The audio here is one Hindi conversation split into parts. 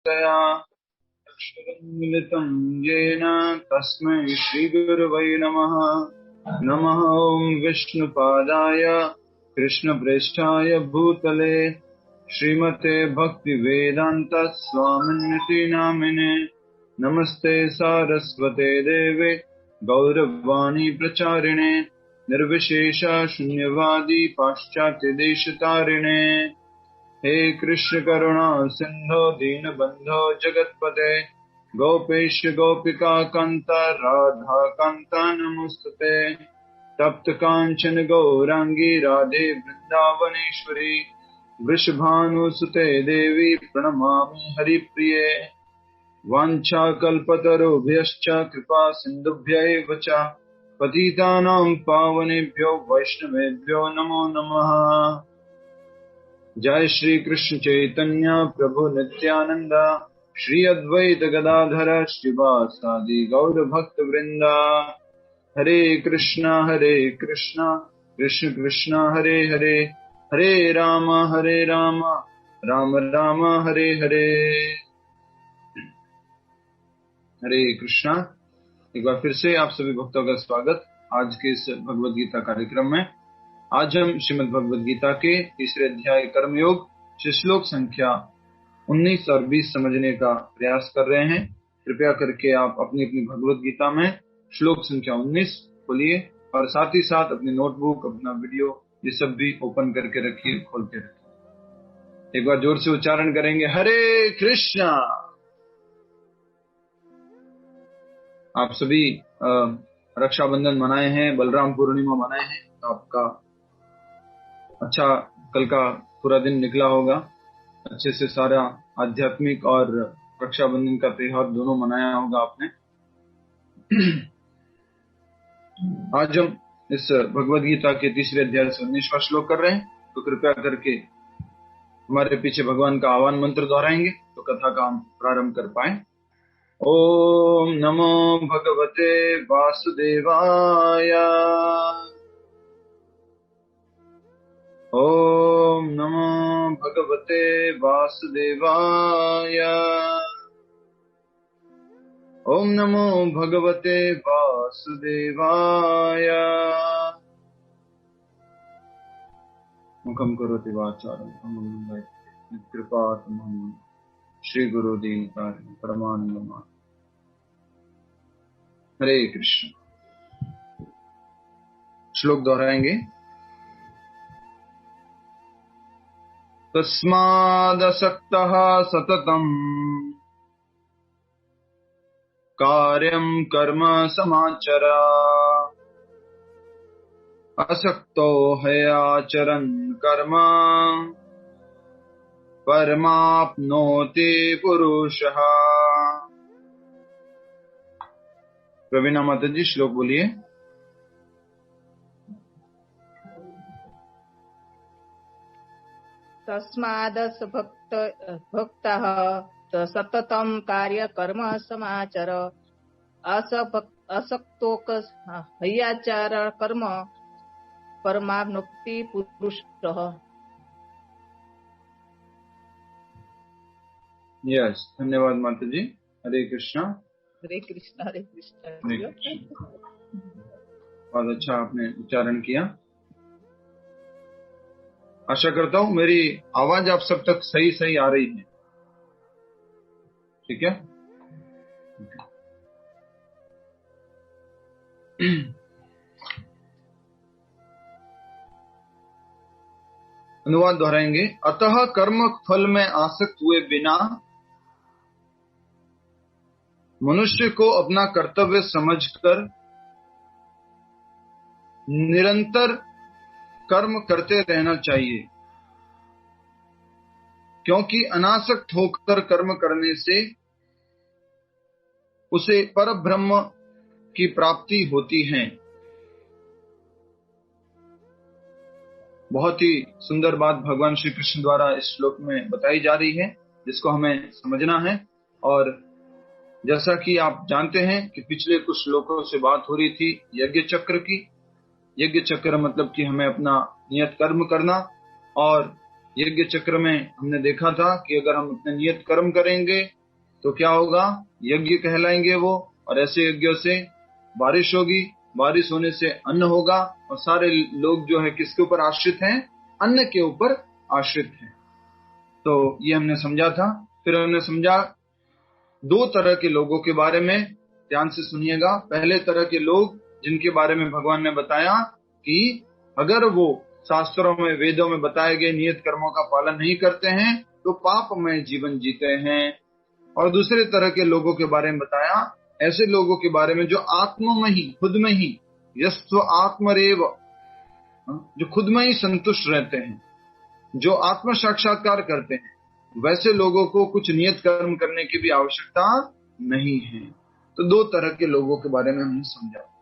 तया अक्षरं येन तस्मै श्रीगुरवे नमः। नमः ओं विष्णुपादाय कृष्णप्रेष्ठाय भूतले श्रीमते भक्तिवेदांत स्वामिनिति नामिने। नमस्ते सारस्वते देवे गौरवाणी प्रचारिणे निर्विशेष शून्यवादी पाश्चात्य देशतारिणे। हे कृष्ण करुणा सिंधो दीनबंधो जगत्पते गोपेश गोपिका कांता राधा कांता नमोस्तुते। तप्त कांचन गौरांगी राधे वृंदावनेश्वरी वृषभानुसुते देवी प्रणमामि हरिप्रिये। वाञ्छाकल्पतरुभ्यश्च कृपा सिन्धुभ्यैव च पतितानां पावनेभ्यो वैष्णवेभ्यो नमो नमः। जय श्री कृष्ण चैतन्य प्रभु नित्यानंद श्री अद्वैत गदाधर श्रीवासादि गौर भक्त वृंदा। हरे कृष्णा कृष्ण कृष्ण हरे हरे, हरे राम राम राम हरे हरे। हरे कृष्णा। एक बार फिर से आप सभी भक्तों का स्वागत आज के इस भगवद गीता कार्यक्रम में। आज हम श्रीमद् भगवद गीता के तीसरे अध्याय कर्मयोग से श्लोक संख्या 19 और 20 समझने का प्रयास कर रहे हैं। कृपया करके आप अपनी अपनी भगवद गीता में श्लोक संख्या 19 खोलिए और साथ ही साथ अपनी नोटबुक, अपना वीडियो, ये सब भी ओपन करके रखिए, खोल के रखिए। एक बार जोर से उच्चारण करेंगे, हरे कृष्णा। आप सभी रक्षाबंधन मनाए हैं, बलराम पूर्णिमा मनाए हैं, तो आपका अच्छा कल का पूरा दिन निकला होगा। अच्छे से सारा आध्यात्मिक और रक्षाबंधन का त्योहार दोनों मनाया होगा आपने। आज हम इस भगवद गीता के तीसरे अध्याय से 19वां श्लोक कर रहे हैं, तो कृपया करके हमारे पीछे भगवान का आह्वान मंत्र दोहराएंगे तो कथा का हम प्रारंभ कर पाए। ओम नमो भगवते वासुदेवाय। ओम नमो भगवते वासुदेवाय। ओम नमो भगवते वासुदेवाय। मुखम करोति वाचारं कृपातमहं श्री गुरुदेव परमानंद। हरे कृष्ण। श्लोक दोहराएंगे। तस्मादसक्तः सततम् कार्यं कर्म समाचर असक्तो ह्याचरन् कर्म परमाप्नोति पुरुषः। प्रवीणा माता जी श्लोक बोलिए। तस्मादस भक्तः सततं कार्य कर्म समाचर असक्तोक हयाचार कर्म परमाप्नोति पुरुषः। यस, धन्यवाद माता जी। हरे कृष्णा। हरे कृष्णा हरे कृष्णा। बहुत अच्छा आपने उच्चारण किया। आशा करता हूं मेरी आवाज आप सब तक सही सही आ रही है। ठीक है। अनुवाद दोहराएंगे। अतः कर्म फल में आसक्त हुए बिना मनुष्य को अपना कर्तव्य समझकर निरंतर कर्म करते रहना चाहिए, क्योंकि अनासक्त होकर कर्म करने से उसे परब्रह्म की प्राप्ति होती है। बहुत ही सुंदर बात भगवान श्री कृष्ण द्वारा इस श्लोक में बताई जा रही है, जिसको हमें समझना है। और जैसा कि आप जानते हैं कि पिछले कुछ श्लोकों से बात हो रही थी यज्ञ चक्र की। यज्ञ चक्र मतलब कि हमें अपना नियत कर्म करना, और यज्ञ चक्र में हमने देखा था कि अगर हम अपने नियत कर्म करेंगे तो क्या होगा, यज्ञ कहलाएंगे वो, और ऐसे यज्ञों से बारिश होगी, बारिश होने से अन्न होगा, और सारे लोग जो है किसके ऊपर आश्रित हैं, अन्न के ऊपर आश्रित हैं। तो ये हमने समझा था। फिर हमने समझा दो तरह के लोगों के बारे में, ध्यान से सुनिएगा। पहले तरह के लोग जिनके बारे में भगवान ने बताया कि अगर वो शास्त्रों में, वेदों में बताए गए नियत कर्मों का पालन नहीं करते हैं तो पापमय जीवन जीते हैं। और दूसरे तरह के लोगों के बारे में बताया, ऐसे लोगों के बारे में जो आत्म में ही, खुद में ही, यस्व आत्मरेव, जो खुद में ही संतुष्ट रहते हैं, जो आत्म साक्षात्कार करते हैं, वैसे लोगों को कुछ नियत कर्म करने की भी आवश्यकता नहीं है। तो दो तरह के लोगों के बारे में हमने समझा।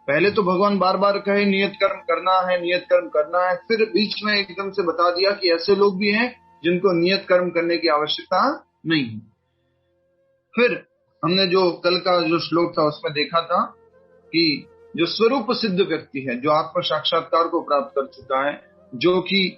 पहले तो भगवान बार बार कहे नियत कर्म करना है, नियत कर्म करना है, फिर बीच में एकदम से बता दिया कि ऐसे लोग भी हैं जिनको नियत कर्म करने की आवश्यकता नहीं है। फिर हमने जो कल का जो श्लोक था उसमें देखा था कि जो स्वरूप सिद्ध व्यक्ति है, जो आत्म साक्षात्कार को प्राप्त कर चुका है, जो कि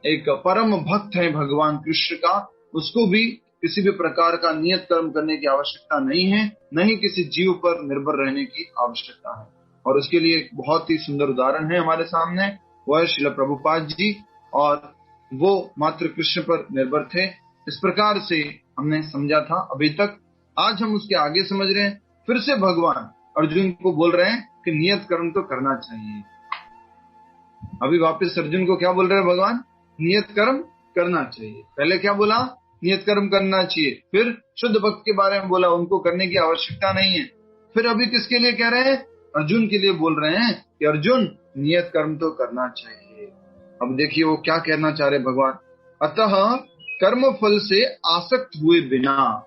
एक परम भक्त है भगवान कृष्ण का, उसको भी किसी भी प्रकार का नियत कर्म करने की आवश्यकता नहीं है, न ही किसी जीव पर निर्भर रहने की आवश्यकता है। और उसके लिए एक बहुत ही सुंदर उदाहरण है हमारे सामने, वो है श्रील प्रभुपाद जी, और वो मात्र कृष्ण पर निर्भर थे। इस प्रकार से हमने समझा था अभी तक। आज हम उसके आगे समझ रहे हैं। फिर से भगवान अर्जुन को बोल रहे हैं कि नियत कर्म तो करना चाहिए। अभी वापस अर्जुन को क्या बोल रहे हैं भगवान, नियत कर्म करना चाहिए। पहले क्या बोला, नियत कर्म करना चाहिए। फिर शुद्ध भक्त के बारे में बोला, उनको करने की आवश्यकता नहीं है। फिर अभी किसके लिए कह रहे हैं, अर्जुन के लिए बोल रहे हैं कि अर्जुन नियत कर्म तो करना चाहिए। अब देखिए वो क्या कहना चाह रहे भगवान, अतः कर्म फल से आसक्त हुए बिना,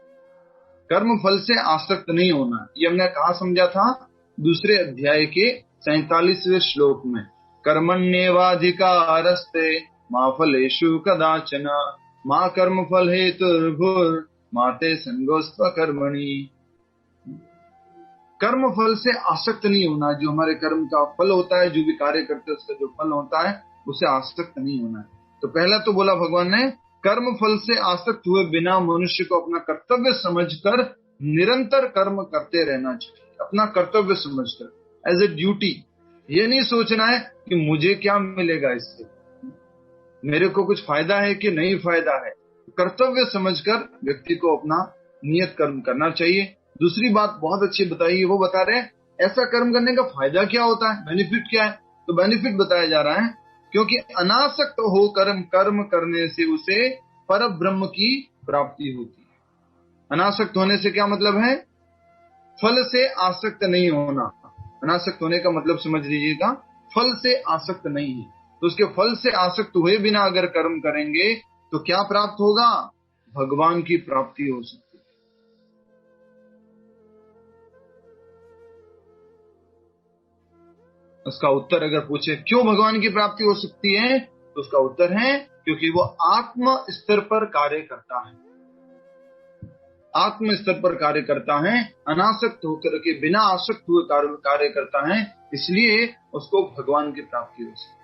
कर्म फल से आसक्त नहीं होना, ये हमने कहा समझा था, दूसरे अध्याय के 47वें श्लोक में, कर्मण्येवाधिकारस्ते मा फलेषु कदाचन मा कर्म फल हेतुर्भुर् मा ते संगोस्त्व कर्मणि। कर्म फल से आसक्त नहीं होना, जो हमारे कर्म का फल होता है, जो भी कार्य करते हैं उसका जो फल होता है, उसे आसक्त नहीं होना है। तो पहला तो बोला भगवान ने, कर्म फल से आसक्त हुए बिना मनुष्य को अपना कर्तव्य समझकर निरंतर कर्म करते रहना चाहिए। अपना कर्तव्य समझकर, एज ए ड्यूटी। ये नहीं सोचना है कि मुझे क्या मिलेगा इससे, मेरे को कुछ फायदा है कि नहीं फायदा है। कर्तव्य समझकर व्यक्ति को अपना नियत कर्म करना चाहिए। दूसरी बात बहुत अच्छी बताई है, वो बता रहे हैं ऐसा कर्म करने का फायदा क्या होता है, बेनिफिट क्या है। तो बेनिफिट बताया जा रहा है, क्योंकि अनासक्त हो कर्म करने से उसे पर ब्रह्म की प्राप्ति होती है। अनासक्त होने से क्या मतलब है, फल से आसक्त नहीं होना। अनासक्त होने का मतलब समझ लीजिएगा, फल से आसक्त नहीं है। तो उसके फल से आसक्त हुए बिना अगर कर्म करेंगे तो क्या प्राप्त होगा, भगवान की प्राप्ति हो सकती है। उसका उत्तर अगर पूछे क्यों भगवान की प्राप्ति हो सकती है, तो उसका उत्तर है क्योंकि वो आत्म स्तर पर कार्य करता है, आत्म स्तर पर कार्य करता है, अनासक्त होकर के बिना आसक्त हुए कार्य करता है, इसलिए उसको भगवान की प्राप्ति हो सकती है।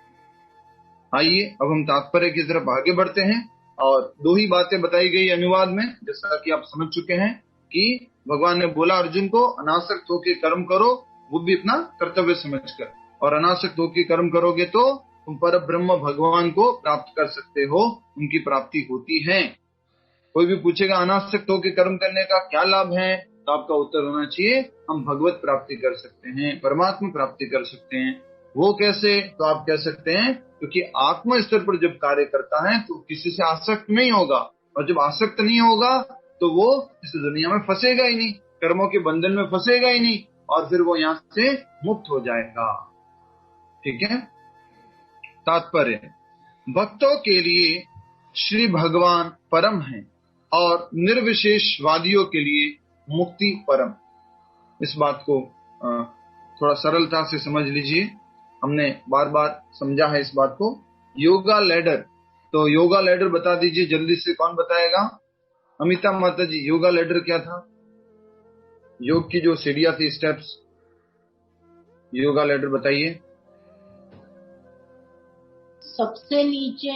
आइए अब हम तात्पर्य की तरफ आगे बढ़ते हैं, और दो ही बातें बताई गई अनुवाद में, जैसा कि आप समझ चुके हैं कि भगवान ने बोला अर्जुन को अनासक्त होकर कर्म करो, वो भी अपना कर्तव्य समझकर, और अनासक्त होकर कर्म करोगे तो तुम पर ब्रह्म भगवान को प्राप्त कर सकते हो, उनकी प्राप्ति होती है। कोई भी पूछेगा अनासक्त होकर कर्म करने का क्या लाभ है, तो आपका उत्तर होना चाहिए हम भगवत प्राप्ति कर सकते हैं, परमात्मा प्राप्ति कर सकते हैं। वो कैसे, तो आप कह सकते हैं क्योंकि आत्म स्तर पर जब कार्य करता है तो किसी से आसक्त नहीं होगा, और जब आसक्त नहीं होगा तो वो इस दुनिया में फंसेगा ही नहीं, कर्मों के बंधन में फंसेगा ही नहीं, और फिर वो यहाँ से मुक्त हो जाएगा। ठीक है। तात्पर्य, भक्तों के लिए श्री भगवान परम है और निर्विशेषवादियों के लिए मुक्ति परम। इस बात को थोड़ा सरलता से समझ लीजिए, हमने बार बार समझा है इस बात को। योगा लैडर, तो योगा लैडर बता दीजिए जल्दी से, कौन बताएगा। अमिता माता जी, योगा लैडर क्या था, योग की जो सीढ़ियां थी, स्टेप्स, योगा लैडर बताइए। सबसे नीचे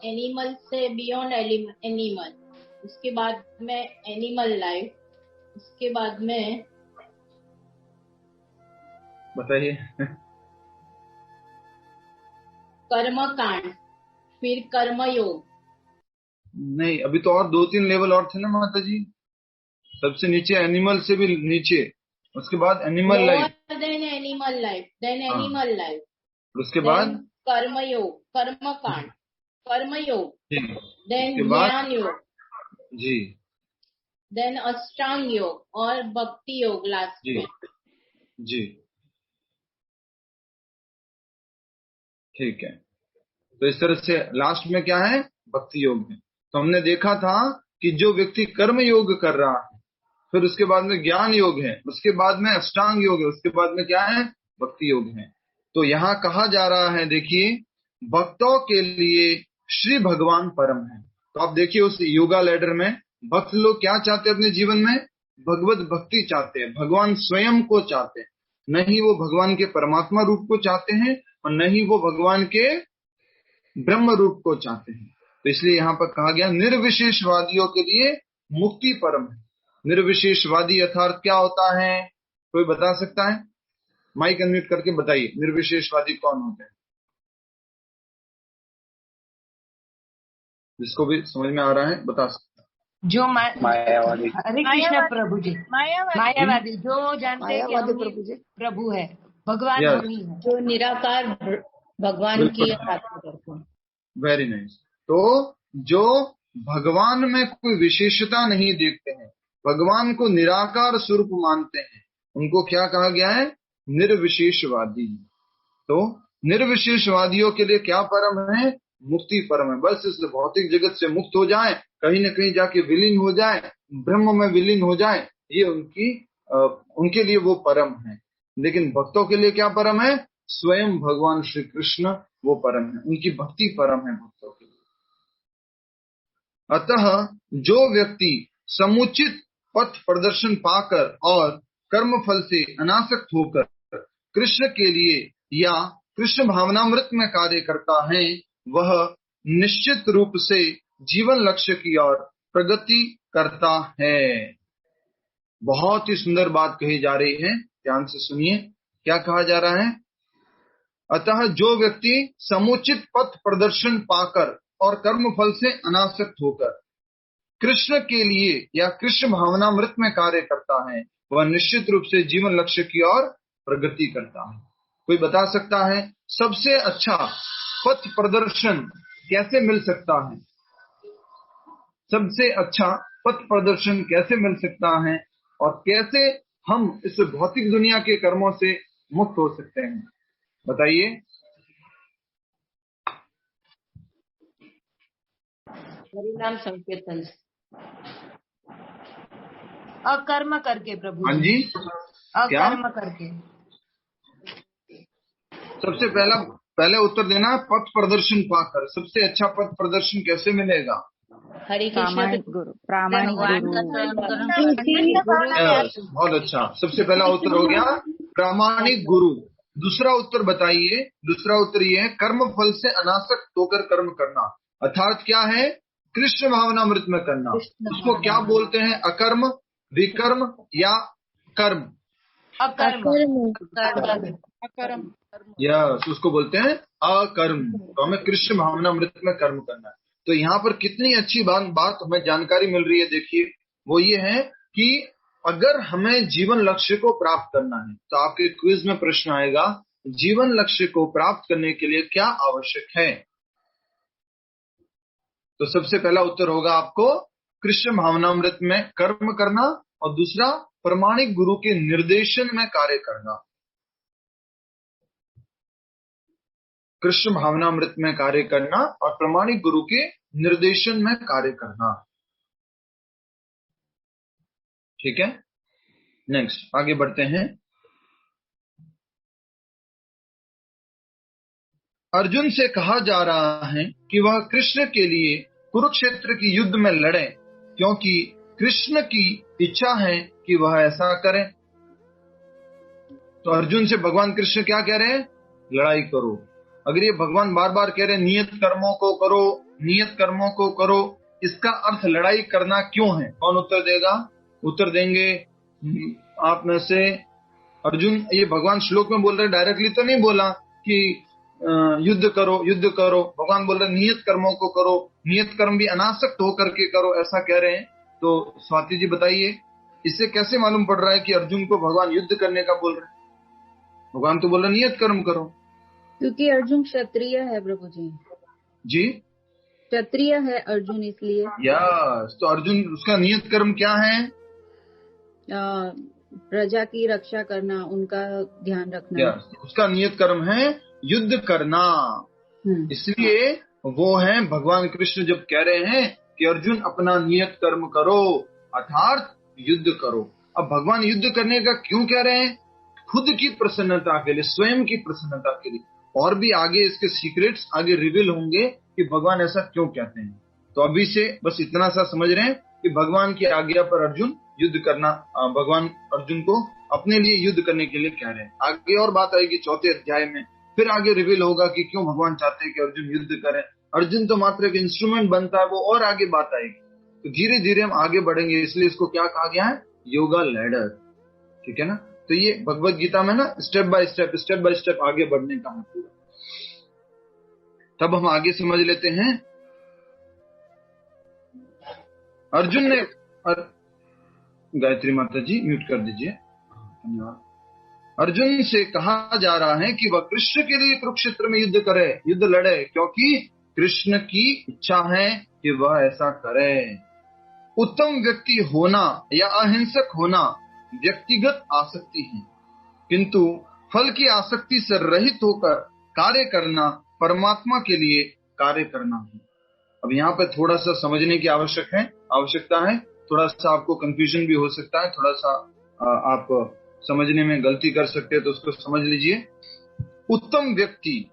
एनिमल से बियॉन्ड एनिमल, उसके बाद में एनिमल लाइफ, उसके बाद में बताइए। कर्म कांड, फिर कर्म योग। नहीं, अभी तो और 2-3 लेवल और थे ना माता जी। सबसे नीचे एनिमल से भी नीचे, उसके बाद animal life, then animal life, then हाँ, एनिमल लाइफ, उसके बाद कर्म योग, कर्म कांड, कर्म योग, जी, देन उसके बाद ज्ञान योग, जी देन अष्टांग योग और भक्ति योग लास्ट जी में। जी, ठीक है। तो इस तरह से लास्ट में क्या है, भक्ति योग है। तो हमने देखा था कि जो व्यक्ति कर्म योग कर रहा है, फिर उसके बाद में ज्ञान योग है, उसके बाद में अष्टांग योग है, उसके बाद में क्या है, भक्ति योग है। तो यहाँ कहा जा रहा है, देखिए, भक्तों के लिए श्री भगवान परम है। तो आप देखिए उस योगा लैडर में भक्त लोग क्या चाहते हैं अपने जीवन में, भगवत भक्ति चाहते हैं, भगवान स्वयं को चाहते हैं। नहीं वो भगवान के परमात्मा रूप को चाहते हैं और नहीं वो भगवान के ब्रह्म रूप को चाहते हैं। तो इसलिए यहाँ पर कहा गया निर्विशेषवादियों के लिए मुक्ति परम है। निर्विशेषवादी अर्थात क्या होता है, कोई बता सकता है? माइक अनम्यूट करके बताइए, निर्विशेषवादी कौन होते हैं? जिसको भी समझ में आ रहा है बता सकता है। जो मायावादी। हरे कृष्ण प्रभु जी, मायावादी जो जानते हैं कि मायावादी हम प्रभु जी, प्रभु है, भगवान Yes. हम ही है। जो निराकार भगवान की बिल्कुल। प्रार्थना करते हैं। Very nice. तो जो भगवान में कोई विशेषता नहीं देखते हैं, भगवान को निराकार स्वरूप मानते हैं, उनको क्या कहा गया है, निर्विशेषवादी। तो निर्विशेषवादियों के लिए क्या परम है, मुक्ति परम है। बस इस भौतिक जगत से मुक्त हो जाए, कहीं न कहीं जाके विलीन हो जाए, ब्रह्म में विलीन हो जाए, ये उनके लिए वो परम है। लेकिन भक्तों के लिए क्या परम है, स्वयं भगवान श्री कृष्ण वो परम है, उनकी भक्ति परम है भक्तों के लिए। अतः जो व्यक्ति समुचित पथ प्रदर्शन पाकर और कर्म फल से अनासक्त होकर कृष्ण के लिए या कृष्ण भावनामृत में कार्य करता है, वह निश्चित रूप से जीवन लक्ष्य की ओर प्रगति करता है। बहुत ही सुंदर बात कही जा रही है, ध्यान से सुनिए क्या कहा जा रहा है। अतः जो व्यक्ति समुचित पथ प्रदर्शन पाकर और कर्म फल से अनासक्त होकर कृष्ण के लिए या कृष्ण भावनामृत में कार्य करता है, वह निश्चित रूप से जीवन लक्ष्य की ओर प्रगति करता है। कोई बता सकता है सबसे अच्छा पथ प्रदर्शन कैसे मिल सकता है? सबसे अच्छा पथ प्रदर्शन कैसे मिल सकता है और कैसे हम इस भौतिक दुनिया के कर्मों से मुक्त हो सकते हैं, बताइए। हरिनाम संकीर्तन, अकर्म करके प्रभु हाँ जी, क्या अकर्म करके। सबसे पहले उत्तर देना है, पथ प्रदर्शन पाकर। सबसे अच्छा पथ प्रदर्शन कैसे मिलेगा? हरे कृष्ण गुरु, प्रामाणिक Yes, बहुत अच्छा। सबसे पहला उत्तर हो गया प्रामाणिक गुरु। दूसरा उत्तर बताइए। दूसरा उत्तर ये है कर्म फल से अनासक्त होकर कर्म करना, अर्थात क्या है, कृष्ण भावनामृत में करना। उसको क्या बोलते हैं, अकर्म, विकर्म या कर्म? अकर्म। यस, उसको बोलते हैं अकर्म। तो हमें कृष्ण भावनामृत में कर्म करना है। तो यहाँ पर कितनी अच्छी बात हमें जानकारी मिल रही है। देखिए वो ये है कि अगर हमें जीवन लक्ष्य को प्राप्त करना है तो आपके क्विज में प्रश्न आएगा, जीवन लक्ष्य को प्राप्त करने के लिए क्या आवश्यक है? तो सबसे पहला उत्तर होगा आपको कृष्ण भावनामृत में कर्म करना और दूसरा प्रामाणिक गुरु के निर्देशन में कार्य करना। कृष्ण भावनामृत में कार्य करना और प्रामाणिक गुरु के निर्देशन में कार्य करना। ठीक है, नेक्स्ट आगे बढ़ते हैं। अर्जुन से कहा जा रहा है कि वह कृष्ण के लिए कुरुक्षेत्र की युद्ध में लड़े, क्योंकि कृष्ण की इच्छा है कि वह ऐसा करे। तो अर्जुन से भगवान कृष्ण क्या कह रहे हैं, लड़ाई करो। अगर ये भगवान बार बार कह रहे हैं नियत कर्मों को करो, नियत कर्मों को करो, इसका अर्थ लड़ाई करना क्यों है? कौन उत्तर देगा? उत्तर देंगे आप में से अर्जुन। ये भगवान श्लोक में बोल रहे, डायरेक्टली तो नहीं बोला कि युद्ध करो युद्ध करो। भगवान बोल रहे नियत कर्मों को करो, नियत कर्म भी अनासक्त होकर के करो, ऐसा कह रहे हैं। तो स्वाति जी बताइए, इससे कैसे मालूम पड़ रहा है कि अर्जुन को भगवान युद्ध करने का बोल रहे हैं? भगवान तो बोल रहे नियत कर्म करो। क्योंकि अर्जुन क्षत्रिय है प्रभु जी। जी, क्षत्रिय है अर्जुन, इसलिए। यस, तो अर्जुन उसका नियत कर्म क्या है? प्रजा की रक्षा करना, उनका ध्यान रखना। यस, उसका नियत कर्म है युद्ध करना। इसलिए वो है भगवान कृष्ण जब कह रहे हैं कि अर्जुन अपना नियत कर्म करो, अर्थात युद्ध करो। अब भगवान युद्ध करने का क्यों कह रहे हैं? खुद की प्रसन्नता के लिए, स्वयं की प्रसन्नता के लिए। और भी आगे इसके सीक्रेट्स आगे रिवील होंगे कि भगवान ऐसा क्यों कहते हैं। तो अभी से बस इतना सा समझ रहे हैं कि भगवान की आज्ञा पर अर्जुन युद्ध करना, भगवान अर्जुन को अपने लिए युद्ध करने के लिए कह रहे हैं। आगे और बात आएगी 4 अध्याय में, फिर आगे रिवील होगा कि क्यों भगवान चाहते हैं कि अर्जुन युद्ध करे। अर्जुन तो मात्र एक इंस्ट्रूमेंट बनता है, वो और आगे बात आएगी। तो धीरे धीरे हम आगे बढ़ेंगे, इसलिए इसको क्या कहा गया है? योगा लैडर। ठीक है ना? तो ये भगवत गीता में ना स्टेप बाय स्टेप आगे बढ़ने का है पूरा। तब हम आगे समझ लेते हैं। अर्जुन ने गायत्री माता जी म्यूट कर दीजिए, धन्यवाद। अर्जुन से कहा जा रहा है कि वह कृष्ण के लिए कुरुक्षेत्र में युद्ध करे, युद्ध लड़े, क्योंकि कृष्ण की इच्छा है कि वह ऐसा करे। उत्तम व्यक्ति होना या अहिंसक होना व्यक्तिगत आसक्ति है, किंतु फल की आसक्ति से रहित होकर कार्य करना परमात्मा के लिए कार्य करना है। अब यहाँ पे थोड़ा सा समझने की आवश्यकता है। थोड़ा सा आपको कंफ्यूजन भी हो सकता है, थोड़ा सा आप समझने में गलती कर सकते हैं, तो उसको समझ लीजिए। उत्तम व्यक्ति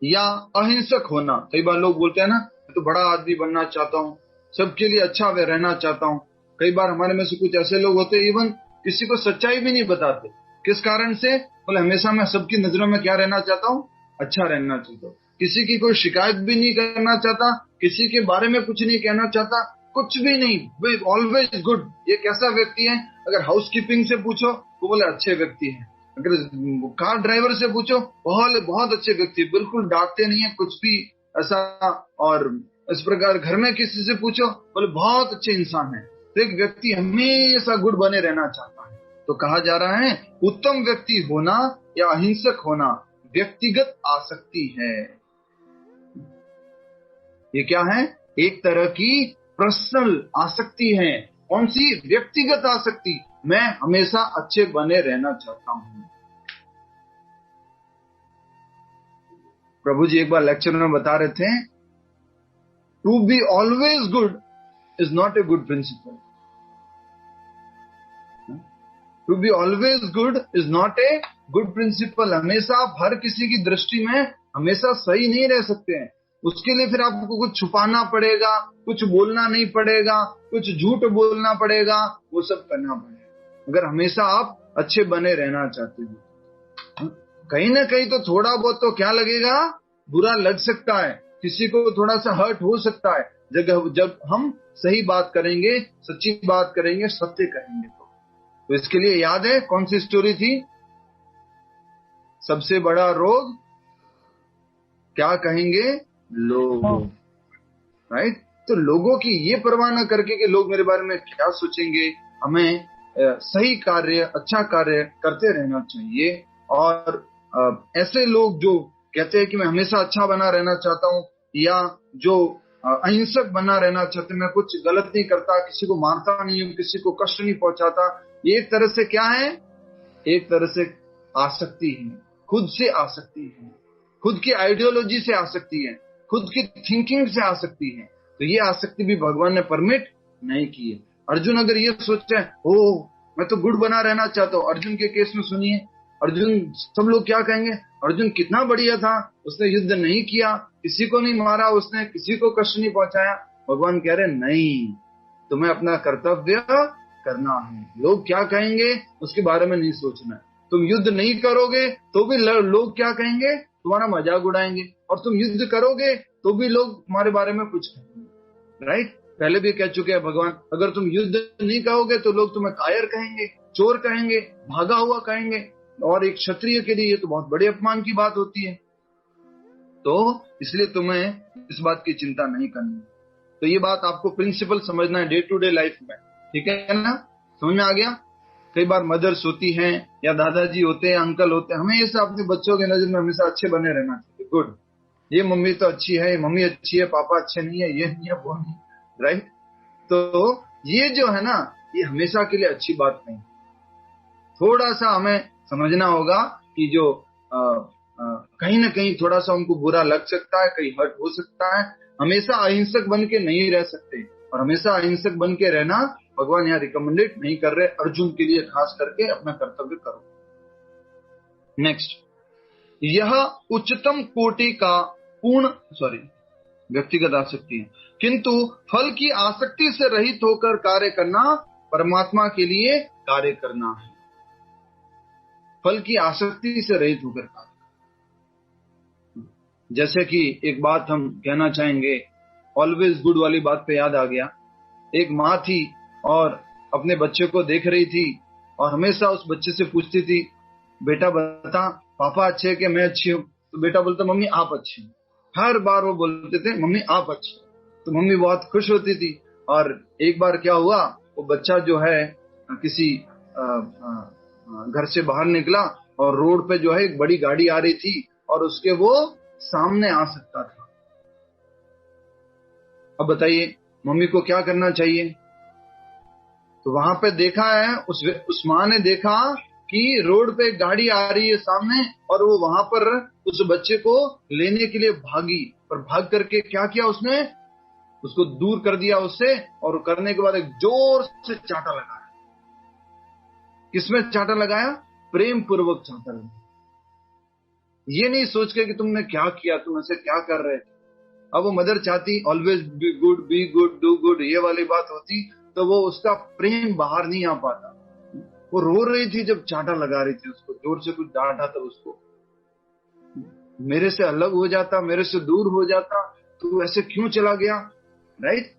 या अहिंसक होना, कई बार लोग बोलते हैं ना, मैं तो बड़ा आदमी बनना चाहता हूँ, सबके लिए अच्छा रहना चाहता हूँ। कई बार हमारे में से कुछ ऐसे लोग होते हैं, इवन किसी को सच्चाई भी नहीं बताते। किस कारण से? बोले हमेशा मैं सबकी नजरों में क्या रहना चाहता हूँ? अच्छा रहना चाहता हूँ। किसी की कोई शिकायत भी नहीं करना चाहता, किसी के बारे में कुछ नहीं कहना चाहता, कुछ भी नहीं, ऑलवेज गुड। ये कैसा व्यक्ति है? अगर हाउस कीपिंग से पूछो तो बोले अच्छे व्यक्ति है, अगर कार ड्राइवर से पूछो बहुत अच्छे व्यक्ति, बिल्कुल डांटते नहीं है कुछ भी ऐसा। और इस प्रकार घर में किसी से पूछो बोले बहुत अच्छे इंसान है। तो एक व्यक्ति हमेशा गुड बने रहना चाहता है। तो कहा जा रहा है उत्तम व्यक्ति होना या अहिंसक होना व्यक्तिगत आसक्ति है। ये क्या है? एक तरह की पर्सनल आसक्ति है। कौन सी? व्यक्तिगत आसक्ति। मैं हमेशा अच्छे बने रहना चाहता हूं। प्रभु जी एक बार लेक्चर में बता रहे थे, to be always good is not a good principle. To be always good is not a good principle. हमेशा आप हर किसी की दृष्टि में हमेशा सही नहीं रह सकते हैं। उसके लिए फिर आपको कुछ छुपाना पड़ेगा, कुछ बोलना नहीं पड़ेगा, कुछ झूठ बोलना पड़ेगा, वो सब करना पड़ेगा अगर हमेशा आप अच्छे बने रहना चाहते हो। कहीं ना कहीं तो थोड़ा बहुत तो क्या लगेगा? बुरा लग सकता है, किसी को थोड़ा सा हर्ट हो सकता है जब हम सही बात करेंगे, सच्ची बात करेंगे, सत्य करेंगे। तो इसके लिए याद है कौन सी स्टोरी थी? सबसे बड़ा रोग क्या कहेंगे? लोग। राइट? तो लोगों की ये परवाह न करके कि लोग मेरे बारे में क्या सोचेंगे, हमें सही कार्य, अच्छा कार्य करते रहना चाहिए। और ऐसे लोग जो कहते हैं कि मैं हमेशा अच्छा बना रहना चाहता हूँ, या जो अहिंसक बना रहना चाहते, मैं कुछ गलत नहीं करता, किसी को मारता नहीं हूँ, किसी को कष्ट नहीं पहुंचाता, ये एक तरह से क्या है? एक तरह से आसक्ति है, खुद से आसक्ति है, खुद की आइडियोलॉजी से आसक्ति है, खुद की थिंकिंग से आसक्ति है। तो ये आसक्ति भी भगवान ने परमिट नहीं की है। अर्जुन अगर ये सोचते हैं ओ मैं तो गुड बना रहना चाहता हूँ, अर्जुन के केस में सुनिए, अर्जुन सब लोग क्या कहेंगे? अर्जुन कितना बढ़िया था, उसने युद्ध नहीं किया, किसी को नहीं मारा, उसने किसी को कष्ट नहीं पहुंचाया। भगवान कह रहे नहीं, तुम्हें अपना कर्तव्य करना है, लोग क्या कहेंगे उसके बारे में नहीं सोचना है। तुम युद्ध नहीं करोगे तो भी लोग क्या कहेंगे? तुम्हारा मजाक उड़ाएंगे, और तुम युद्ध करोगे तो भी लोग तुम्हारे बारे में कुछ कहेंगे। राइट। पहले भी कह चुके हैं भगवान, अगर तुम युद्ध नहीं कहोगे तो लोग तुम्हें कायर कहेंगे, चोर कहेंगे, भागा हुआ कहेंगे, और एक क्षत्रिय के लिए ये तो बहुत बड़े अपमान की बात होती है। तो इसलिए तुम्हें इस बात की चिंता नहीं करनी। तो ये बात आपको प्रिंसिपल समझना है डे टू डे लाइफ में, ठीक है ना? समझ में आ गया? कई बार मदर्स होती हैं या दादाजी होते हैं, अंकल होते हैं, हमेशा अपने बच्चों के नजर में हमेशा अच्छे बने रहना चाहिए। गुड, ये मम्मी तो अच्छी है, मम्मी अच्छी है, पापा अच्छे नहीं है, ये नहीं है, वो नहीं, राइट। तो ये जो है ना, ये हमेशा के लिए अच्छी बात नहीं। थोड़ा सा हमें समझना होगा कि जो कहीं ना कहीं थोड़ा सा उनको बुरा लग सकता है, कहीं हर्ट हो सकता है। हमेशा अहिंसक बन के नहीं रह सकते, और हमेशा अहिंसक बन के रहना भगवान यहाँ रिकमेंडेड नहीं कर रहे। अर्जुन के लिए खास करके अपना कर्तव्य करो। नेक्स्ट, यह उच्चतम कोटि का व्यक्तिगत आसक्ति है, किंतु फल की आसक्ति से रहित होकर कार्य करना परमात्मा के लिए कार्य करना है। फल की आसक्ति से रहित होकर कार्य, जैसे कि एक बात हम कहना चाहेंगे, ऑलवेज गुड वाली बात पे याद आ गया। एक माँ थी और अपने बच्चे को देख रही थी, और हमेशा उस बच्चे से पूछती थी, बेटा बता पापा अच्छे कि मैं अच्छी हूँ? तो बेटा बोलता, मम्मी आप अच्छी। हर बार वो बोलते थे, मम्मी आप अच्छी। तो मम्मी बहुत खुश होती थी। और एक बार क्या हुआ, वो बच्चा जो है किसी घर से बाहर निकला, और रोड पे जो है एक बड़ी गाड़ी आ रही थी, और उसके वो सामने आ सकता था। अब बताइए मम्मी को क्या करना चाहिए? तो वहां पे देखा है, उस माँ ने देखा कि रोड पे गाड़ी आ रही है सामने, और वो वहां पर उस बच्चे को लेने के लिए भागी, और भाग करके क्या किया उसने, उसको दूर कर दिया उससे, और करने के बाद एक जोर से चांटा लगाया। किसमें चांटा लगाया? प्रेम पूर्वक चांटा लगाया। ये नहीं सोच के कि तुमने क्या किया, तुम ऐसे क्या कर रहे थे। अब वो मदर चाहती always be good, do good, ये वाली बात होती, तो वो उसका प्रेम बाहर नहीं आ पाता। वो रो रही थी जब चांटा लगा रही थी, उसको जोर से कुछ डांटा था उसको, मेरे से अलग हो जाता, मेरे से दूर हो जाता, तो ऐसे क्यों चला गया, राइट।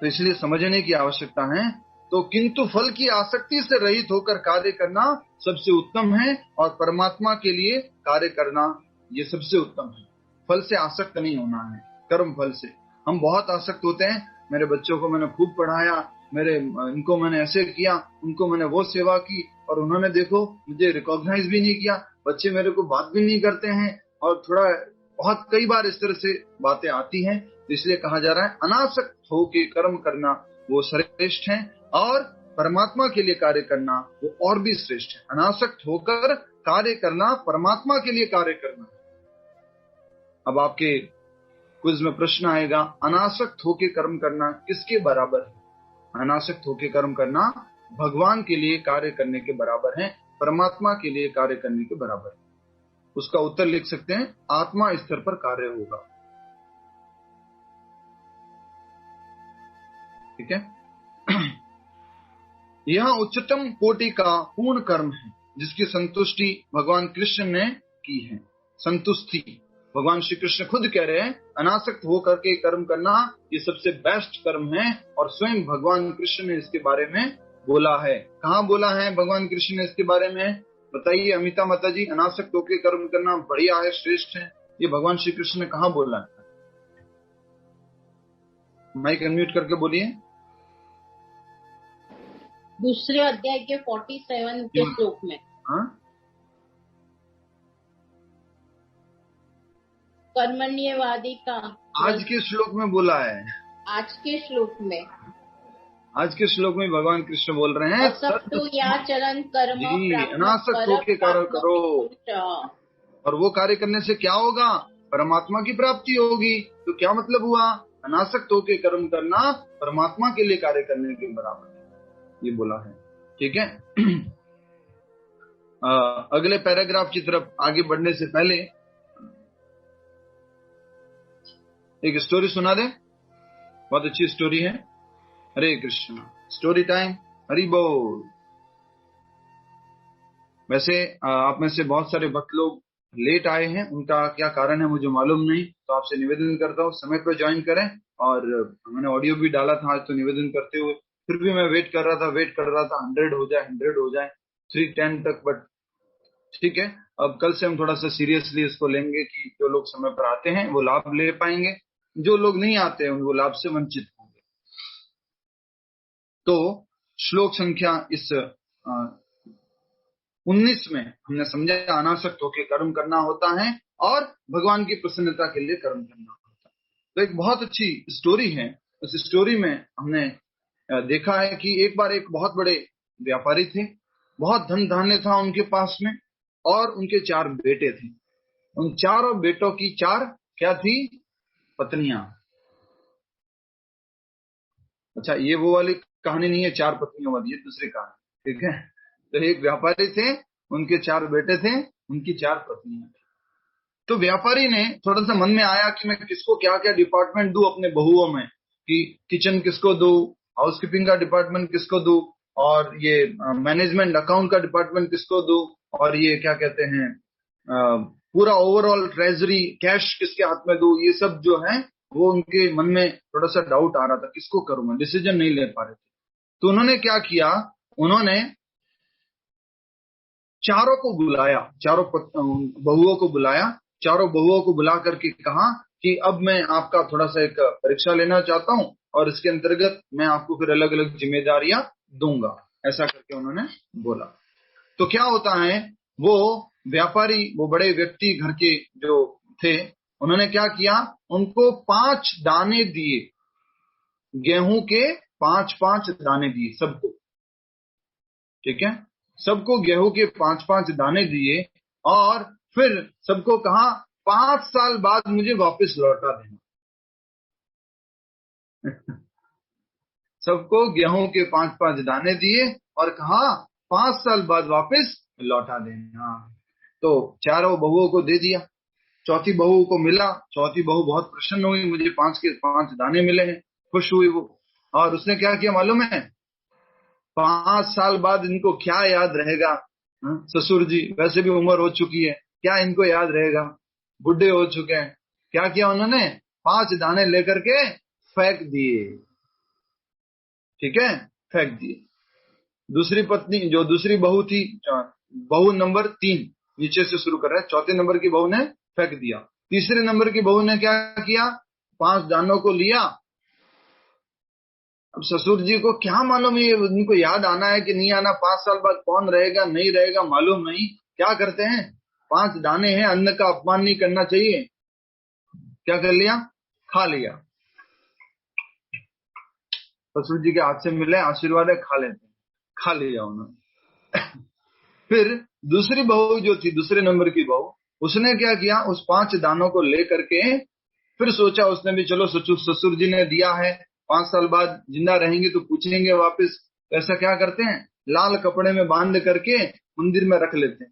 तो इसलिए समझने की आवश्यकता है। तो किंतु फल की आसक्ति से रहित होकर कार्य करना सबसे उत्तम है, और परमात्मा के लिए कार्य करना ये सबसे उत्तम है। फल से आसक्त नहीं होना है, कर्म फल से। हम बहुत आसक्त होते हैं, मेरे बच्चों को मैंने खूब पढ़ाया, इनको मैंने ऐसे किया, उनको मैंने वो सेवा की, और उन्होंने देखो मुझे रिकॉग्नाइज भी नहीं किया, बच्चे मेरे को बात भी नहीं करते हैं, और बहुत कई बार इस तरह से बातें आती हैं। इसलिए कहा जा रहा है अनासक्त होकर कर्म करना वो श्रेष्ठ है, और परमात्मा के लिए कार्य करना वो और भी श्रेष्ठ है। अनासक्त होकर कार्य करना, परमात्मा के लिए कार्य करना। अब आपके क्विज में प्रश्न आएगा, अनासक्त होकर कर्म करना किसके बराबर है? अनासक्त होकर कर्म करना भगवान के लिए कार्य करने के बराबर है, परमात्मा के लिए कार्य करने के बराबर है। उसका उत्तर लिख सकते हैं, आत्मा स्तर पर कार्य होगा। ठीक है। यह उच्चतम कोटि का पूर्ण कर्म है, जिसकी संतुष्टि भगवान कृष्ण ने की है। संतुष्टि भगवान श्री कृष्ण खुद कह रहे हैं, अनासक्त होकर के कर्म करना ये सबसे बेस्ट कर्म है, और स्वयं भगवान कृष्ण ने इसके बारे में बोला है। कहाँ बोला है भगवान कृष्ण ने इसके बारे में? बताइए अमिता माता जी, अनासक्त होकर कर्म करना बढ़िया है, श्रेष्ठ है, ये भगवान श्री कृष्ण ने कहाँ बोला है? माइक अनम्यूट करके बोलिए। दूसरे अध्याय के 47 के श्लोक में। हाँ, कर्मण्यवादी का आज के श्लोक में बोला है। आज के श्लोक में, आज के श्लोक में भगवान कृष्ण बोल रहे हैं, चरण कर्म अनासक्त होकर कार्य करो, और वो कार्य करने से क्या होगा? परमात्मा की प्राप्ति होगी। तो क्या मतलब हुआ? अनासक्त होकर कर्म करना परमात्मा के लिए कार्य करने के बराबर है, ये बोला है। ठीक है। अगले पैराग्राफ की तरफ आगे बढ़ने से पहले एक स्टोरी सुना दे, बहुत अच्छी स्टोरी है। हरे कृष्ण, स्टोरी टाइम, हरि बोल। वैसे आप में से बहुत सारे भक्त लोग लेट आए हैं, उनका क्या कारण है मुझे मालूम नहीं, तो आपसे निवेदन करता हूँ समय पर ज्वाइन करें। और मैंने ऑडियो भी डाला था आज, तो निवेदन करते हुए फिर भी मैं वेट कर रहा था 100 हो जाए 3:10 तक, बट ठीक है। अब कल से हम थोड़ा सा सीरियसली इसको लेंगे कि जो लोग समय पर आते हैं वो लाभ ले पाएंगे, जो लोग नहीं आते हैं वो लाभ से वंचित होंगे। तो श्लोक संख्या इस 19 में हमने समझा अनासक्त होकर कर्म करना होता है और भगवान की प्रसन्नता के लिए कर्म करना होता है। तो एक बहुत अच्छी स्टोरी है। उस स्टोरी में हमने देखा है कि एक बार एक बहुत बड़े व्यापारी थे, बहुत धन धान्य था उनके पास में, और उनके 4 बेटे थे। उन चारों बेटों की 4 क्या थी? पत्नियां। अच्छा, ये वो वाली कहानी नहीं है 4 पत्नियों वाली, ये दूसरी कहानी, ठीक है। तो एक व्यापारी थे, उनके 4 बेटे थे, उनकी 4 पत्नियां थी। तो व्यापारी ने थोड़ा सा मन में आया कि मैं किसको क्या क्या डिपार्टमेंट दूं अपने बहुओं में, कि किचन किसको दूं, हाउसकीपिंग का डिपार्टमेंट किसको दूं, और ये मैनेजमेंट अकाउंट का डिपार्टमेंट किसको दूं, और ये क्या कहते हैं पूरा ओवरऑल ट्रेजरी कैश किसके हाथ में दूं। ये सब जो है वो उनके मन में थोड़ा सा डाउट आ रहा था, किसको करूंगा, डिसीजन नहीं ले पा रहे थे। तो उन्होंने क्या किया, उन्होंने चारों को बुलाया, बहुओं को बुलाया, चारों बहुओं को बुला करके कहा कि अब मैं आपका थोड़ा सा एक परीक्षा लेना चाहता हूं, और इसके अंतर्गत मैं आपको फिर अलग अलग जिम्मेदारियां दूंगा, ऐसा करके उन्होंने बोला। तो क्या होता है, वो व्यापारी, वो बड़े व्यक्ति घर के जो थे, उन्होंने क्या किया, उनको 5 दाने दिए, गेहूं के 5-5 दाने दिए सबको, ठीक है। सबको गेहूं के 5-5 दाने दिए, और फिर सबको कहा 5 साल बाद मुझे वापस लौटा देना। सबको गेहूं के 5-5 दाने दिए और कहा 5 साल बाद वापस लौटा देना। तो चारों बहुओं को दे दिया, चौथी बहू को मिला, चौथी बहू बहुत प्रसन्न हुई, मुझे 5 के 5 दाने मिले हैं, खुश हुई वो। और उसने क्या किया मालूम है, 5 साल बाद इनको क्या याद रहेगा, ससुर जी वैसे भी उम्र हो चुकी है, क्या इनको याद रहेगा, बुढ़े हो चुके हैं। क्या किया उन्होंने, 5 दाने लेकर के फेंक दिए, ठीक है, फेंक दिए। दूसरी पत्नी, जो दूसरी बहू थी, बहू नंबर 3, नीचे से शुरू कर रहे हैं, चौथे नंबर की बहू ने फेंक दिया। तीसरे नंबर की बहू ने क्या किया, 5 दानों को लिया। अब ससुर जी को क्या मालूम है उनको याद आना है कि नहीं आना, 5 साल बाद कौन रहेगा नहीं रहेगा मालूम नहीं। क्या करते हैं, 5 दाने हैं, अन्न का अपमान नहीं करना चाहिए, क्या कर लिया, खा लिया। ससुर जी के हाथ से मिले, आशीर्वाद है, खा लेते हैं, खा लिया उन्होंने। फिर दूसरी बहू जो थी, दूसरे नंबर की बहू, उसने क्या किया, उस 5 दानों को लेकर के फिर सोचा उसने भी, चलो ससुर जी ने दिया है, 5 साल बाद जिंदा रहेंगे तो पूछेंगे वापस। तो ऐसा क्या करते हैं, लाल कपड़े में बांध करके मंदिर में रख लेते हैं,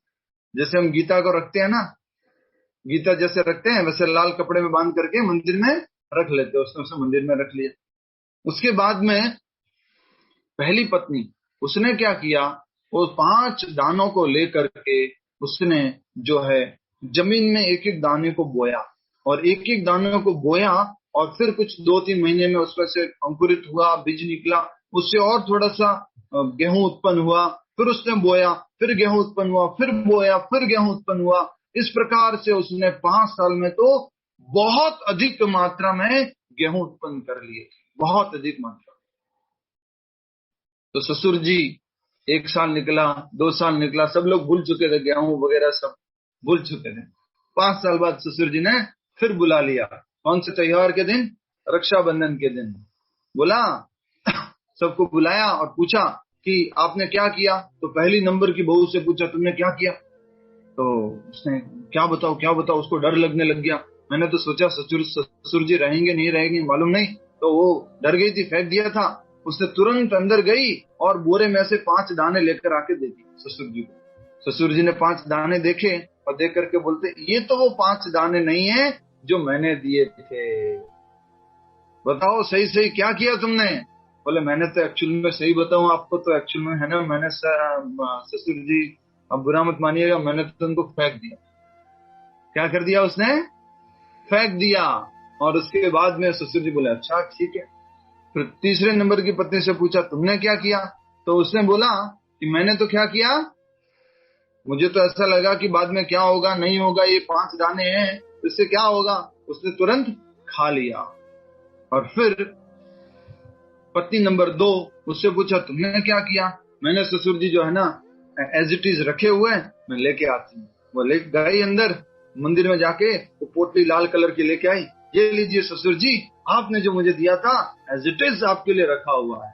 जैसे हम गीता को रखते हैं ना, गीता जैसे रखते हैं वैसे लाल कपड़े में बांध करके मंदिर में रख लेते हैं। उसने उसे मंदिर में रख लिया। उसके बाद में पहली पत्नी, उसने क्या किया, वो 5 दानों को लेकर के उसने जो है जमीन में एक एक दाने को बोया, और एक एक दाने को बोया, और फिर कुछ 2-3 महीने में उसमें से अंकुरित हुआ, बीज निकला, उससे और थोड़ा सा गेहूं उत्पन्न हुआ, फिर उसने बोया, फिर गेहूं उत्पन्न हुआ, फिर बोया, फिर गेहूं उत्पन्न हुआ। इस प्रकार से उसने 5 साल में तो बहुत अधिक मात्रा में गेहूं उत्पन्न कर लिए, बहुत अधिक मात्रा। तो ससुर जी 1 साल निकला, 2 साल निकला, सब लोग भूल चुके थे, गेहूं वगैरह सब भूल चुके थे। 5 साल बाद ससुर जी ने फिर बुला लिया, कौन से त्योहार के दिन, रक्षाबंधन के दिन बुला, सबको बुलाया और पूछा कि आपने क्या किया। तो पहली नंबर की बहू से पूछा, तुमने क्या किया। तो उसने क्या बताओ, उसको डर लगने लग गया। मैंने तो सोचा ससुर जी रहेंगे नहीं रहेंगे मालूम नहीं, तो वो डर गई थी, फेंक दिया था। उसने तुरंत अंदर गई और बोरे में से 5 दाने लेकर आके दे दिए ससुर जी को। ससुर जी ने 5 दाने देखे और देख करके बोलते, ये तो वो 5 दाने नहीं है जो मैंने दिए थे, बताओ सही सही क्या किया तुमने। बोले, मैंने तो एक्चुअल में सही बताऊं आपको, तो एक्चुअल में है ना, मैंने ससुर जी अब बुरा मत मानिएगा, मैंने तो उनको फेंक दिया। क्या कर दिया उसने? फेंक दिया। और उसके बाद में ससुर जी बोले अच्छा ठीक है। फिर तीसरे नंबर की पत्नी से पूछा तुमने क्या किया? तो उसने बोला कि मैंने तो क्या किया, मुझे तो ऐसा लगा कि बाद में क्या होगा नहीं होगा, ये 5 दाने हैं इससे क्या होगा। उसने तुरंत खा लिया। और फिर पत्नी नंबर 2 उससे पूछा तुमने क्या किया? मैंने ससुर जी जो है ना एज इट इज रखे हुए मैं लेके आती हूँ। वो ले गई अंदर मंदिर में जाके वो पोटली लाल कलर की लेके आई, ये लीजिए ससुर जी आपने जो मुझे दिया था एज इट इज आपके लिए रखा हुआ है।